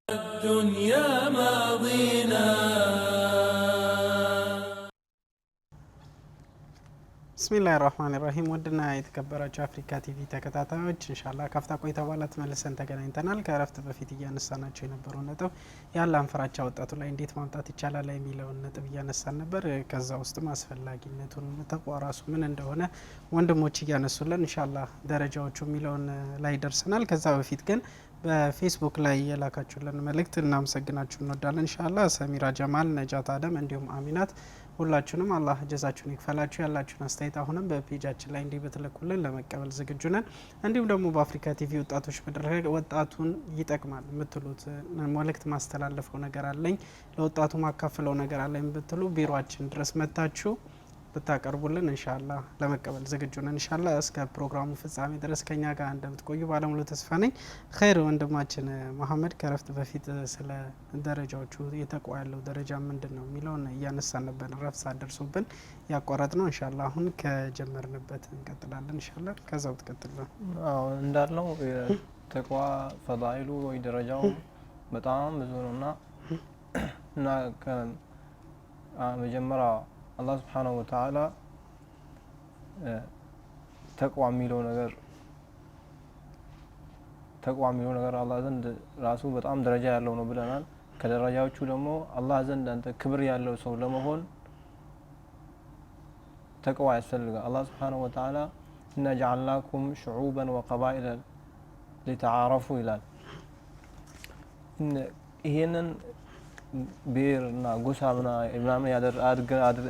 الدنيا ماضينا. ብስሚላህ ራህማን ራሂም። ውድና የተከበራችሁ አፍሪካ ቲቪ ተከታታዮች ኢንሻአላህ ካፍታ ቆይታ በኋላ ተመልሰን ተገናኝተናል። ከእረፍት በፊት እያነሳናቸው የነበረው ነጥብ ያለን ፍራቻ ወጣቱ ላይ እንዴት ማምጣት ይቻላል የሚለውን ነጥብ እያነሳን ነበር። ከዛ ውስጥም አስፈላጊነቱን ተቅዋ ራሱ ምን እንደሆነ ወንድሞች እያነሱልን ኢንሻአላህ ደረጃዎቹ የሚለውን ላይ ደርሰናል። ከዛ በፊት ግን በፌስቡክ ላይ የላካችሁልን መልእክት እናመሰግናችሁ እንወዳለን። ኢንሻአላህ ሰሚራ ጀማል፣ ነጃት አደም እንዲሁም አሚናት ሁላችሁንም አላህ ጀዛችሁን ይክፈላችሁ። ያላችሁን አስተያየት አሁንም በፔጃችን ላይ እንዲህ ብትልኩልን ለመቀበል ዝግጁ ነን። እንዲሁም ደግሞ በአፍሪካ ቲቪ ወጣቶች መድረክ ወጣቱን ይጠቅማል የምትሉት መልእክት ማስተላለፈው ነገር አለኝ፣ ለወጣቱ ማካፈለው ነገር አለኝ ብትሉ ቢሮአችን ድረስ መታችሁ ብታቀርቡልን ኢንሻአላህ ለመቀበል ዝግጁ ነን። ኢንሻአላህ እስከ ፕሮግራሙ ፍጻሜ ድረስ ከኛ ጋር እንደምትቆዩ ባለሙሉ ተስፋ ነኝ። ኸይር ወንድማችን መሐመድ ከረፍት በፊት ስለ ደረጃዎቹ የተቋ ያለው ደረጃ ምንድነው የሚለውን እያነሳን ነበር። ረፍት ሳደርሱብን ያቋረጥ ነው። ኢንሻአላህ አሁን ከጀመርንበት እንቀጥላለን። ኢንሻአላህ ከዛው ተከትለን አዎ እንዳልነው የተቋ ፈዳኢሉ ወይ ደረጃው በጣም ብዙ ነውና እና ከመጀመሪያ አላህ Subhanahu Wa Ta'ala ተቅዋ የሚለው ነገር አላህ ዘንድ ራሱ በጣም ደረጃ ያለው ነው ብለናል። ከደረጃዎቹ ደግሞ አላህ ዘንድ አንተ ክብር ያለው ሰው ለመሆን ተቅዋ ያስፈልጋል። አላህ Subhanahu Wa Ta'ala إنا جعلناكم شعوبا وقبائل لتعارفوا ይላል። ይሄንን ብሔርና ጎሳ ምናምን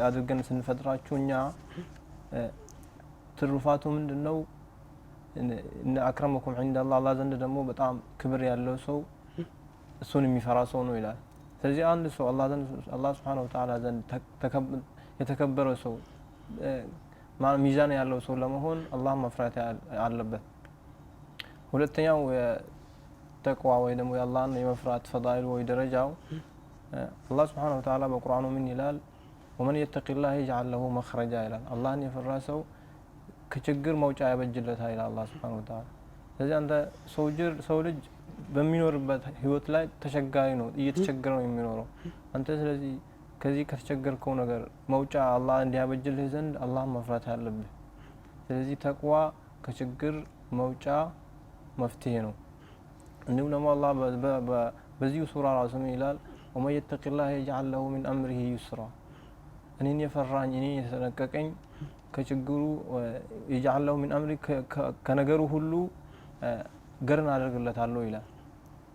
አድርገን ስንፈጥራቸው እኛ ትሩፋቱ ምንድነው? እነ አክረመኩም ዒንደላህ አላህ ዘንድ ደግሞ በጣም ክብር ያለው ሰው እሱን የሚፈራ ሰው ነው ይላል። ስለዚህ አንድ ሰው አላህ Subhanahu Wa Ta'ala ዘንድ የተከበረ ሰው ሚዛን ያለው ሰው ለመሆን አላህ መፍራት አለበት። ሁለተኛው ተቅዋ ወይ ደግሞ የአላህን የመፍራት ፈዳኢል ወይ ደረጃው አላህ Subhanahu Wa Ta'ala በቁርአኑ ምን ይላል? ወመን የተቂላህ ይጅዐል ለሁ መኽረጃ ይላል። አላህን የፈራ ሰው ከችግር መውጫ ያበጅለታል ይላል አላህ Subhanahu Wa Ta'ala። ስለዚህ አንተ ሰው ልጅ በሚኖርበት ህይወት ላይ ተቸጋሪ ነው፣ እየተቸገረ ነው የሚኖረው። አንተ ስለዚህ ከዚህ ከተቸገርከው ነገር መውጫ አላህ እንዲያበጅልህ ዘንድ አላህን መፍራት አለብህ። ስለዚህ ተቅዋ ከችግር መውጫ መፍትሄ ነው። እንዲሁም ደግሞ አላህ በዚህ ሱራ ራሱ ይላል ومن يتق الله يجعل له من امره يسرا እኔን የፈራኝ እኔን የተጠነቀቀኝ ከችግሩ يجعل له من امره ከነገሩ ሁሉ ገርን አደርግለታለሁ ይላል።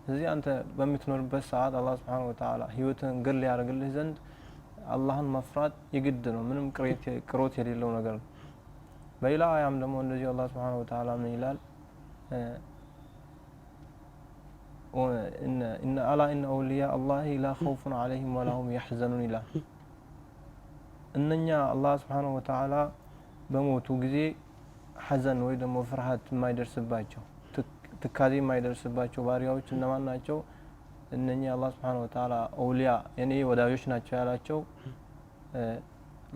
ስለዚህ አንተ በምትኖርበት ሰዓት አላህ Subhanahu Wa Ta'ala ህይወትን ገር ሊያደርግልህ ዘንድ አላህን መፍራት የግድ ነው። ምንም ቅሮት የሌለው ነገር ነው። በሌላ አያም ደግሞ እንደዚህ አላህ Subhanahu Wa Ta'ala ምን ይላል? إن ألا إن أولياء الله لا خوف عليهم ولا هم يحزنون ይላል። እነኛ አላህ Subhanahu Wa Ta'ala በሞቱ ጊዜ ሐዘን ወይ ደግሞ ፍርሃት የማይደርስባቸው ትካዜ የማይደርስባቸው ባሪያዎች እነማን ናቸው? እነኛ አላህ Subhanahu Wa Ta'ala አውሊያ የኔ ወዳጆች ናቸው ያላቸው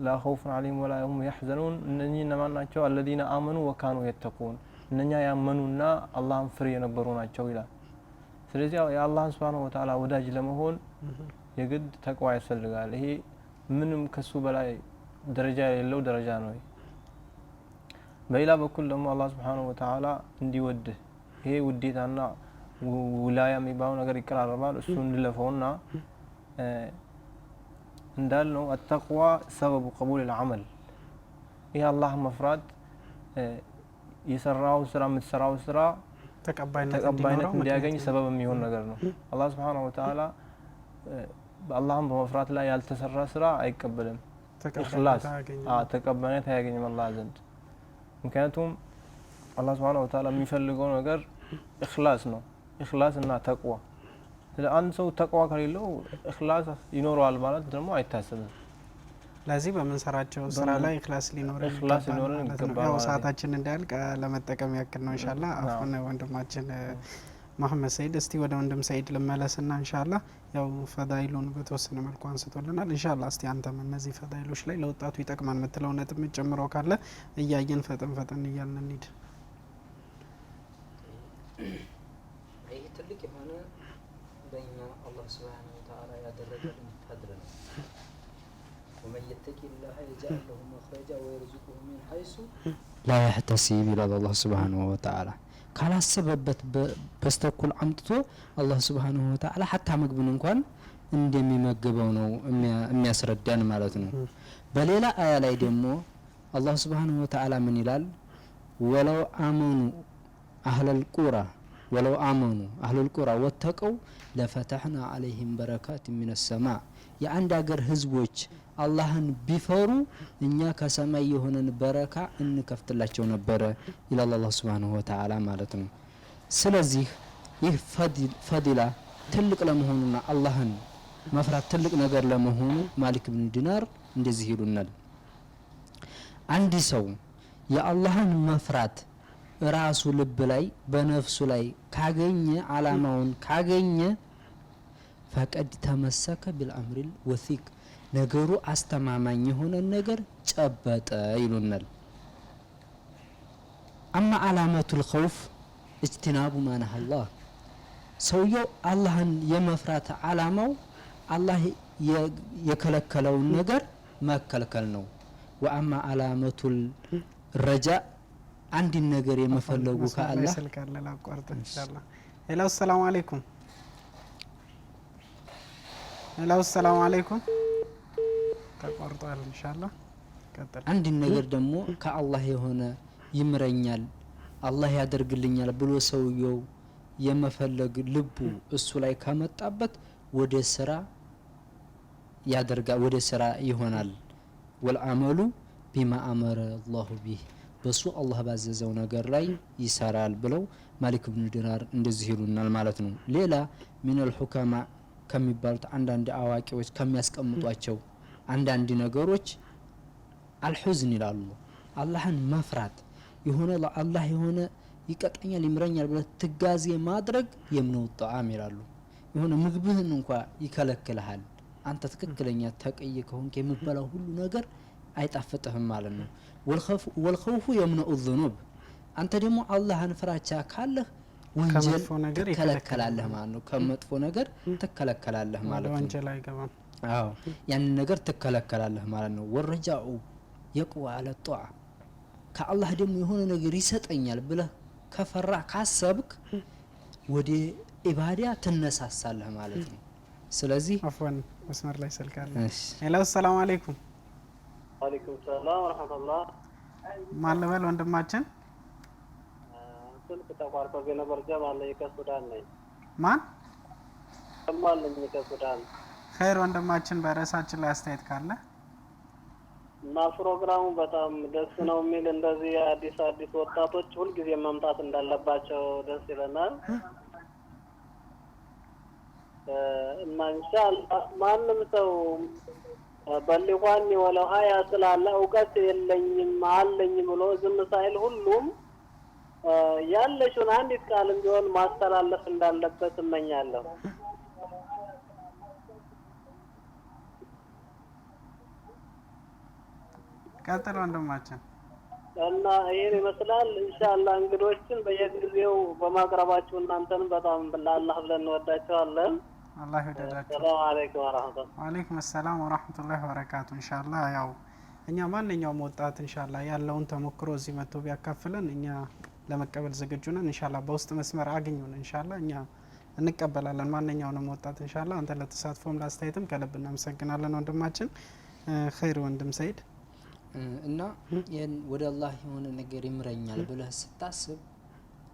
لا خوف عليهم ولا هم يحزنون እነኚህ እነማን ናቸው? الذين آمنوا وكانوا يتقون እነኛ ያመኑና አላህን ፍሬ የነበሩ ናቸው ይላል። ስለዚህ የአላህን Subhanahu Wa Ta'ala ወዳጅ ለመሆን የግድ ተቅዋ ያስፈልጋል። ይሄ ምንም ከሱ በላይ ደረጃ የሌለው ደረጃ ነው። በሌላ በኩል ደግሞ አላህ Subhanahu Wa Ta'ala እንዲወድህ ይሄ ውዴታና ውላያ የሚባለው ነገር ይቀራረባል። እሱ እንድለፈውና እንዳልነው التقوى سبب قبول العمل ይሄ አላህ መፍራት የሰራው ስራ የምትሰራው ስራ ተቀባይነት እንዲያገኝ ሰበብ የሚሆን ነገር ነው። አላህ Subhanahu Wa Ta'ala በአላህም በመፍራት ላይ ያልተሰራ ስራ አይቀበልም። ኢኽላስ ተቀባይነት አያገኝም አላህ ዘንድ። ምክንያቱም አላህ Subhanahu Wa Ta'ala የሚፈልገው ነገር ኢኽላስ ነው። ኢኽላስ እና ተቅዋ። ለአንድ ሰው ተቅዋ ከሌለው ኢኽላስ ይኖረዋል ማለት ደግሞ አይታሰብም። ለዚህ በመንሰራቸው ስራ ላይ ኢኽላስ ሊኖረን ይገባል። ያው ሰዓታችን እንዳያልቅ ለመጠቀም ያክል ነው ኢንሻአላህ። አሁን ወንድማችን መሐመድ ሰይድ እስቲ ወደ ወንድም ሰይድ ልመለስና ኢንሻአላህ ያው ፈዳኢሉን በተወሰነ መልኩ አንስቶልናል። ኢንሻአላህ እስቲ አንተም እነዚህ ፈዳኢሎች ላይ ለወጣቱ ይጠቅማል የምትለው ነጥብ ጨምረው ካለ እያየን ፈጠን እያልን እንሂድ። ይሄ ትልቅ የሆነ በእኛ አላህ Subhanahu Wa Ta'ala ያደረገልን ፈድል ነው። ومن يتق الله يجعل له مخرجا ويرزقه من حيث لا يحتسب إلى الله سبحانه وتعالى ካላሰበበት በስተኩል አምጥቶ አላህ Subhanahu Wa Ta'ala ሐታ ምግብን እንኳን እንደሚመግበው ነው የሚያስረዳን ማለት ነው። በሌላ አያ ላይ ደግሞ አላህ Subhanahu Wa Ta'ala ምን ይላል? ወለው አመኑ አህለል ቁራ ወለው አመኑ አህሉል ቁራ ወተቀው ለፈተሕና አለይሂም በረካት ሚነ ሰማዕ የአንድ አገር ህዝቦች አላህን ቢፈሩ እኛ ከሰማይ የሆነን በረካ እንከፍትላቸው ነበረ ይላል አላህ Subhanahu Wa Ta'ala ማለት ነው። ስለዚህ ይህ ፈዲላ ትልቅ ለመሆኑና አላህን መፍራት ትልቅ ነገር ለመሆኑ ማሊክ ኢብኑ ዲናር እንደዚህ ይሉናል። አንድ ሰው የአላህን መፍራት ራሱ ልብ ላይ በነፍሱ ላይ ካገኘ አላማውን ካገኘ ፈቀድ ተመሰከ ቢልአምሪል ወሲቅ ነገሩ አስተማማኝ የሆነ ነገር ጨበጠ ይሉናል። አማ አላማቱል ኸውፍ እጅትናቡ ማነህ አላህ ሰውየው አላህን የመፍራት አላማው አላህ የከለከለውን ነገር መከልከል ነው። ወአማ አላማቱል ረጃ አንድ ነገር የመፈለጉ ከአላህ ስልካለ ላቋርጥ ኢንሻአላህ። ሄሎ ሰላም አለይኩም። ሄሎ ሰላም አለይኩም። ተቋርጧል ኢንሻአላህ ቀጥል። አንድ ነገር ደግሞ ከአላህ የሆነ ይምረኛል አላህ ያደርግልኛል ብሎ ሰውየው የመፈለግ ልቡ እሱ ላይ ከመጣበት ወደ ስራ ያደርጋል ወደ ስራ ይሆናል። ወልአመሉ ቢማ አመረ አላሁ ቢህ በሱ አላህ ባዘዘው ነገር ላይ ይሰራል ብለው ማሊክ ኢብኑ ዲናር እንደዚህ ይሉናል ማለት ነው። ሌላ ሚነል ሁከማ ከሚባሉት አንዳንድ አዋቂዎች ከሚያስቀምጧቸው አንዳንድ ነገሮች አልሁዝን ይላሉ። አላህን መፍራት የሆነ ለአላህ የሆነ ይቀጠኛል ይምረኛል ብለ ትጋዜ ማድረግ የምነው ጣዓም ይላሉ። የሆነ ምግብህን እንኳን ይከለክልሃል። አንተ ትክክለኛ ተቀየ ከሆንክ የምትበላው ሁሉ ነገር አይጣፍጥህም ማለት ነው። ወልኸውፉ የምነኡ الذنوب አንተ ደግሞ አላህን ፍራቻ ካለህ ወንጀል ትከለከላለህ ማለት ነው። ከመጥፎ ነገር ትከለከላለህ ማለት ነው። ወንጀል አይገባም። አዎ ያን ነገር ትከለከላለህ ማለት ነው። ወረጃኡ የቅዋ على الطاعة ከአላህ ደግሞ የሆነ ነገር ይሰጠኛል ብለህ ከፈራ ካሰብክ ወደ ኢባዳ ትነሳሳለህ ማለት ነው። ስለዚህ አፍዋን መስመር ላይ ስልካለ። ሄሎ ሰላም አለይኩም። ወአለይኩም ሰላም ወራህመቱላህ። ማን ልበል ወንድማችን? ስልክ ተቋርጦ ነበር። ጀማል ከሱዳን ነኝ። ማን? ጀማል ነኝ ከሱዳን። ኸይር ወንድማችን በርዕሳችን ላይ አስተያየት ካለ እና ፕሮግራሙ በጣም ደስ ነው የሚል እንደዚህ አዲስ ወጣቶች ሁልጊዜ መምጣት እንዳለባቸው ደስ ይለናል። እና ኢንሻአላህ ማንም ሰው በልጓኒ ወለው ሀያ ስላለ እውቀት የለኝም አለኝ ብሎ ዝም ሳይል ሁሉም ያለሽውን አንዲት ቃል ቢሆን ማስተላለፍ እንዳለበት እመኛለሁ። ቀጥል ወንድማችን። እና ይሄን ይመስላል። ኢንሻአላህ እንግዶችን በየጊዜው በማቅረባችሁ እናንተን በጣም ለአላህ ብለን እንወዳችኋለን። አላህ ይወደዳችሁ። ሰላም አለይኩም ወራህመቱላህ። ወአለይኩም ሰላም ወራህመቱላሂ ወበረካቱ። ኢንሻአላህ ያው እኛ ማንኛውም ወጣት ኢንሻአላህ ያለውን ተሞክሮ እዚህ መጥቶ ቢያካፍለን እኛ ለመቀበል ዝግጁ ነን። ኢንሻአላህ በውስጥ መስመር አግኙን። ኢንሻአላህ እኛ እንቀበላለን ማንኛውንም ወጣት ኢንሻአላህ። አንተ ለተሳትፎም ላስተያየትም ከልብ እናመሰግናለን ወንድማችን። ኸይር ወንድም ሰይድ እና ወደ አላህ የሆነ ነገር ይምረኛል ብለህ ስታስብ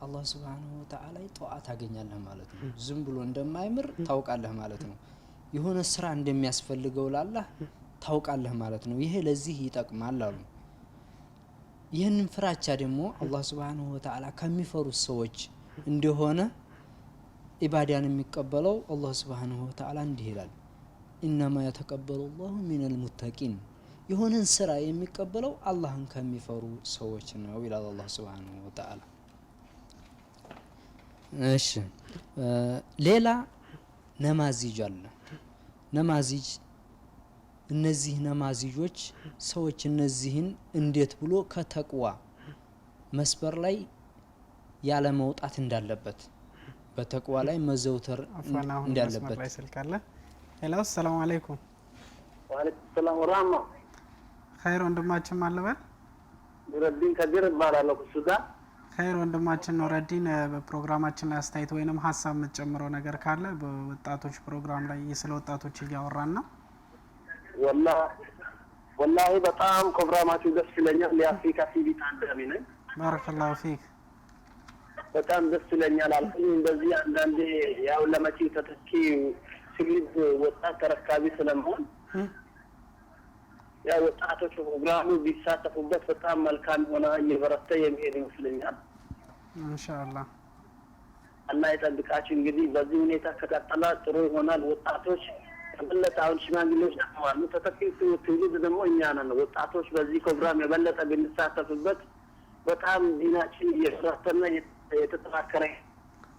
አላህ Subhanahu Wa Ta'ala ጧዓ ታገኛለህ ማለት ነው። ዝም ብሎ እንደማይምር ታውቃለህ ማለት ነው። የሆነ ስራ እንደሚያስፈልገው ለአላህ ታውቃለህ ማለት ነው። ይሄ ለዚህ ይጠቅማል አሉ። ይህንን ፍራቻ ደግሞ አላህ Subhanahu Wa Ta'ala ከሚፈሩት ሰዎች እንደሆነ ኢባዳን የሚቀበለው አላህ Subhanahu Wa Ta'ala እንዲህ ይላል ኢነማ የተቀበሉ الله من المتقين የሆነን ስራ የሚቀበለው አላህን ከሚፈሩ ሰዎች ነው ይላል አላህ Subhanahu Wa Ta'ala። እሺ ሌላ ነማዚጅ አለ። ነማዚጅ እነዚህ ነማዚጆች ሰዎች እነዚህን እንዴት ብሎ ከተቅዋ መስበር ላይ ያለ መውጣት እንዳለበት በተቅዋ ላይ መዘውተር እንዳለበት ላይ ስልካለ። ሄሎ ሰላም አለይኩም። ወአለይኩም ሰላም ወራህማ። ኸይር ወንድማችን ማለበል ኑረዲን ከዲር ባላለው ሱዳን። ኸይር ወንድማችን ኑረዲን በፕሮግራማችን ላይ አስተያየት ወይንም ሀሳብ የምትጨምረው ነገር ካለ በወጣቶች ፕሮግራም ላይ ስለ ወጣቶች እያወራን ነው። ወላሂ በጣም ፕሮግራማችሁ ደስ ይለኛል። የአፍሪካ ቲቪ ታዳሚ ነኝ። ባረከላሁ ፊክ። በጣም ደስ ይለኛል አልኩኝ። እንደዚህ አንዳንዴ ያው ለመጪው ተተኪ ትውልድ ወጣት ተረካቢ ስለመሆን ያው ወጣቶች ፕሮግራሙ ቢሳተፉበት በጣም መልካም ሆነ እየበረታ የሚሄድ ይመስለኛል። ኢንሻአላህ አላህ ይጠብቃችሁ። እንግዲህ በዚህ ሁኔታ ከቀጠለ ጥሩ ይሆናል። ወጣቶች የበለጠ አሁን ሽማግሌዎች ደክመዋል። ተተኪው ትውልድ ደግሞ እኛ ነን። ወጣቶች በዚህ ፕሮግራም የበለጠ ብንሳተፍበት በጣም ዲናችን እየተራተና የተጠናከረ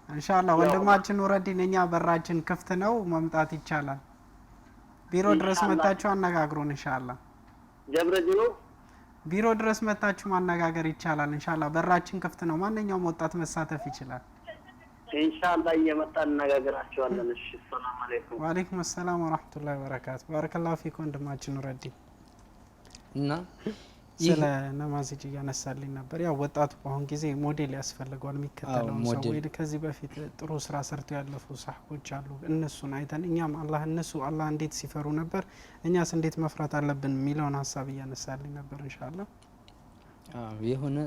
ኢንሻአላህ ወንድማችን ኑረዲን እኛ በራችን ክፍት ነው፣ መምጣት ይቻላል። ቢሮ ድረስ መታችሁ አነጋግሩን ኢንሻአላህ። ጀብረጅኑ ቢሮ ድረስ መታችሁ ማነጋገር ይቻላል ኢንሻአላህ። በራችን ክፍት ነው፣ ማንኛውም ወጣት መሳተፍ ይችላል ኢንሻአላህ። እየመጣን እናገራቸዋለን። እሺ ሰላም አለይኩም። ወአለይኩም ሰላም ወራህመቱላሂ ወበረካቱ። ባረከላሁ ፊክ ወንድማችን ኑረዲን እና ስለ ነማዚጅ እያነሳልኝ ነበር። ያው ወጣቱ በአሁን ጊዜ ሞዴል ያስፈልገዋል፣ የሚከተለው ሰው ወይ ከዚህ በፊት ጥሩ ስራ ሰርተው ያለፉ ሰሃቦች አሉ። እነሱን አይተን እኛም አላህ እንዴት ሲፈሩ ነበር፣ እኛስ እንዴት መፍራት አለብን የሚለውን ሀሳብ እያነሳልኝ ነበር ኢንሻአላህ። የሆነ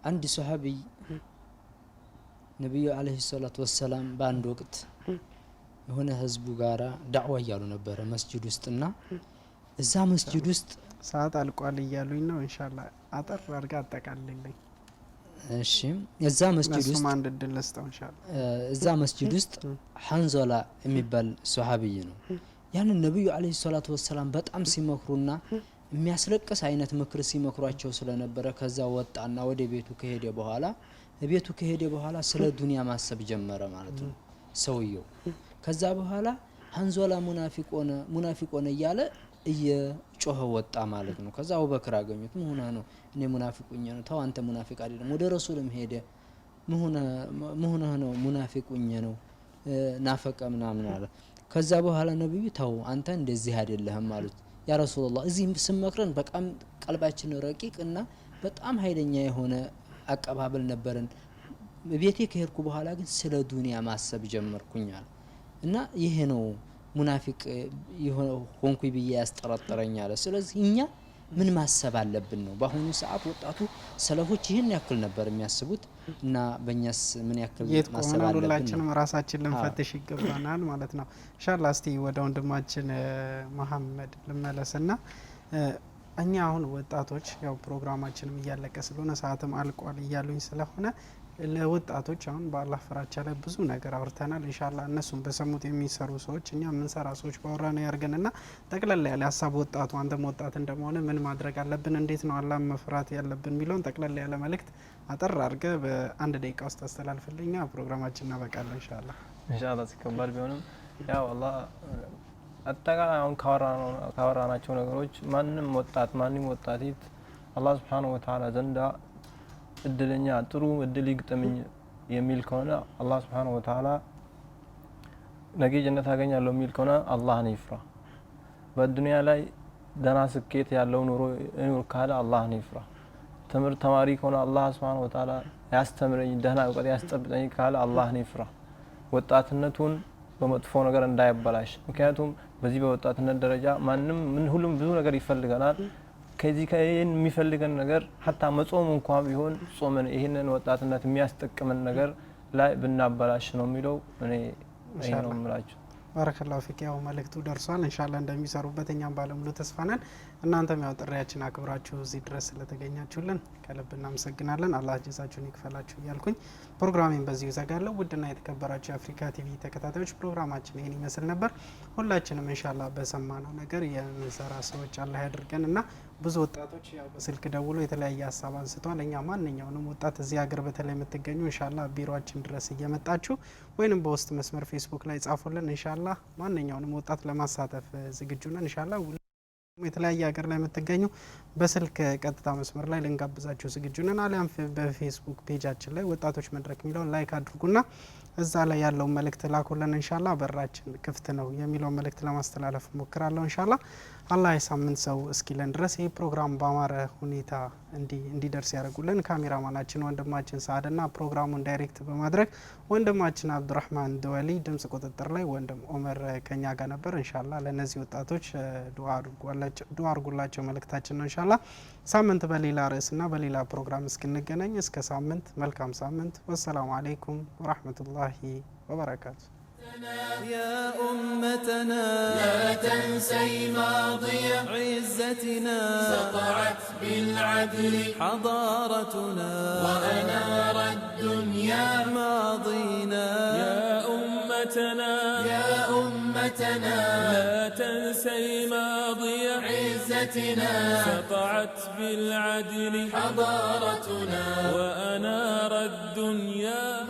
አንድ ሰሃቢ ነብዩ አለይሂ ሰላቱ ወሰላም በአንድ ወቅት የሆነ ህዝቡ ጋራ ዳዕዋ እያሉ ነበረ መስጂድ ውስጥና እዛ መስጂድ ውስጥ ሰዓት አልቋል እያሉኝ ነው። ኢንሻአላህ አጠር አድርጋ አጠቃልልኝ። እሺ እዛ መስጂድ ውስጥ አንድ እድል ልስጠው ኢንሻአላህ። እዛ መስጂድ ውስጥ ሐንዘላ የሚባል ሱሐቢይ ነው። ያንን ነብዩ አለይሂ ሰላቱ ወሰላም በጣም ሲመክሩና የሚያስለቅስ አይነት ምክር ሲመክሯቸው ስለነበረ ከዛ ወጣና ወደ ቤቱ ከሄደ በኋላ ስለ ዱንያ ማሰብ ጀመረ ማለት ነው ሰውየው። ከዛ በኋላ ሐንዘላ ሙናፊቅ ሆነ እያለ እየጮኸ ወጣ ማለት ነው። ከዛ አቡበክር አገኙት። ምን ሆነ ነው? እኔ ሙናፊቁኝ ነው። ተው አንተ ሙናፊቅ አይደለም። ወደ ረሱልም ሄደ። ምን ሆነ ነው? ሙናፊቁኝ ነው ናፈቀ ምናምን አለ። ከዛ በኋላ ነብዩ ተው አንተ እንደዚህ አይደለህም ማለት ያ ረሱላህ እዚህ ስመክረን በጣም ቀልባችን ረቂቅ እና በጣም ኃይለኛ የሆነ አቀባበል ነበረን። ቤቴ ከሄድኩ በኋላ ግን ስለ ዱንያ ማሰብ ጀመርኩኛል እና ይሄ ነው ሙናፊቅ ሆንኩኝ ብዬ ያስጠረጠረኛል። ስለዚህ እኛ ምን ማሰብ አለብን ነው በአሁኑ ሰዓት ወጣቱ ሰለፎች ይሄን ያክል ነበር የሚያስቡት እና በእኛስ ምን ያክል ማሰብ አለብን? ሁላችንም ራሳችን ልንፈትሽ ይገባናል ማለት ነው። ኢንሻአላህ እስቲ ወደ ወንድማችን መሐመድ ልመለስና እኛ አሁን ወጣቶች ያው ፕሮግራማችንም እያለቀ ስለሆነ ሰዓትም አልቋል እያሉኝ ስለሆነ ለወጣቶች አሁን በአላህ ፍራቻ ላይ ብዙ ነገር አውርተናል። ኢንሻአላህ እነሱም በሰሙት የሚሰሩ ሰዎች እኛ ምን ሰራ ሰዎች ባወራን ያርገንና ጠቅለል ያለ ሀሳብ ወጣቱ አንተም ወጣት እንደሆነ ምን ማድረግ አለብን፣ እንዴት ነው አላህ መፍራት ያለብን የሚለውን ጠቅለል ያለ መልእክት አጠር አድርገ በአንድ ደቂቃ ውስጥ አስተላልፍልኝና ፕሮግራማችን እናበቃለን ኢንሻአላህ። ሲከበር ቢሆንም ያው አላህ አጠቃላይ አሁን ካወራናቸው ነገሮች ማንም ወጣት አላህ Subhanahu Wa Ta'ala ዘንዳ እድለኛ ጥሩ እድል ይግጠምኝ የሚል ከሆነ አላህ Subhanahu Wa Ta'ala ነገ ጀነት አገኛለሁ የሚል ከሆነ አላህን ይፍራ። በዱንያ ላይ ደህና ስኬት ያለው ኑሮ ካለ አላህን ይፍራ። ትምህርት ተማሪ ከሆነ አላህ Subhanahu Wa Ta'ala ያስተምረኝ ደህና እውቀት ያስጠብጠኝ ካለ አላህን ይፍራ። ወጣትነቱን በመጥፎ ነገር እንዳይበላሽ። ምክንያቱም በዚህ በወጣትነት ደረጃ ሁሉም ብዙ ነገር ይፈልጋል። ከዚህ ከይን የሚፈልገን ነገር hatta መጾም እንኳን ቢሆን ጾመን ይሄንን ወጣትነት የሚያስጠቅመን ነገር ላይ ብናበላሽ ነው የሚለው እኔ ነው የምላችሁ። ባረከላሁ ፊክ። ያው መልእክቱ ደርሷል ኢንሻአላህ እንደሚሰሩበት እኛም ባለሙሉ ተስፋ ነን። እናንተም ያው ጥሪያችን አክብራችሁ እዚህ ድረስ ስለተገኛችሁልን ከልብ እናመሰግናለን። አላህ ጀዛችሁን ይክፈላችሁ እያልኩኝ ፕሮግራሜን በዚሁ ዘጋለሁ። ውድና የተከበራችሁ የአፍሪካ ቲቪ ተከታታዮች ፕሮግራማችን ይሄን ይመስል ነበር። ሁላችንም ኢንሻአላህ በሰማነው ነገር የምንሰራ ሰዎች አላህ ያድርገንና ብዙ ወጣቶች ያው በስልክ ደውሎ የተለያየ ሀሳብ አንስተዋል። እኛ ማንኛውንም ወጣት እዚህ ሀገር በተለይ የምትገኙ ኢንሻአላህ ቢሮአችን ድረስ እየመጣችሁ ወይንም በውስጥ መስመር ፌስቡክ ላይ ጻፉልን። ኢንሻአላህ ማንኛውንም ወጣት ለማሳተፍ ዝግጁ ነን። ኢንሻአላህ የተለያየ ሀገር ላይ የምትገኙ በስልክ ቀጥታ መስመር ላይ ልንጋብዛችሁ ዝግጁ ነን። አሊያም በፌስቡክ ፔጃችን ላይ ወጣቶች መድረክ የሚለውን ላይክ አድርጉና እዛ ላይ ያለውን መልእክት ላኩልን። ኢንሻአላህ በራችን ክፍት ነው የሚለውን መልእክት ለማስተላለፍ ሞክራለሁ። ኢንሻአላህ አላህ የሳምንት ሰው እስኪለን ድረስ ይህ ፕሮግራም በአማረ ሁኔታ እንዲደርስ ያደርጉልን ካሜራማናችን ወንድማችን ሳዕድና ፕሮግራሙን ዳይሬክት በማድረግ ወንድማችን አብዱራህማን ደወሊ ድምጽ ቁጥጥር ላይ ወንድም ኦመር ከኛ ጋር ነበር። ኢንሻአላህ ለነዚህ ወጣቶች ዱዓ አድርጉላቸው መልእክታችን ነው። ኢንሻአላህ ሳምንት በሌላ ርዕስና በሌላ ፕሮግራም እስክንገናኝ እስከ ሳምንት መልካም ሳምንት። ወሰላሙ አለይኩም ወራህመቱላሂ ወበረካቱ። يا أمتنا لا تنسي ماضي عزتنا سطعت بالعدل حضارتنا وأنار الدنيا ماضينا يا أمتنا لا تنسي ماضي عزتنا سطعت بالعدل حضارتنا وأنار الدنيا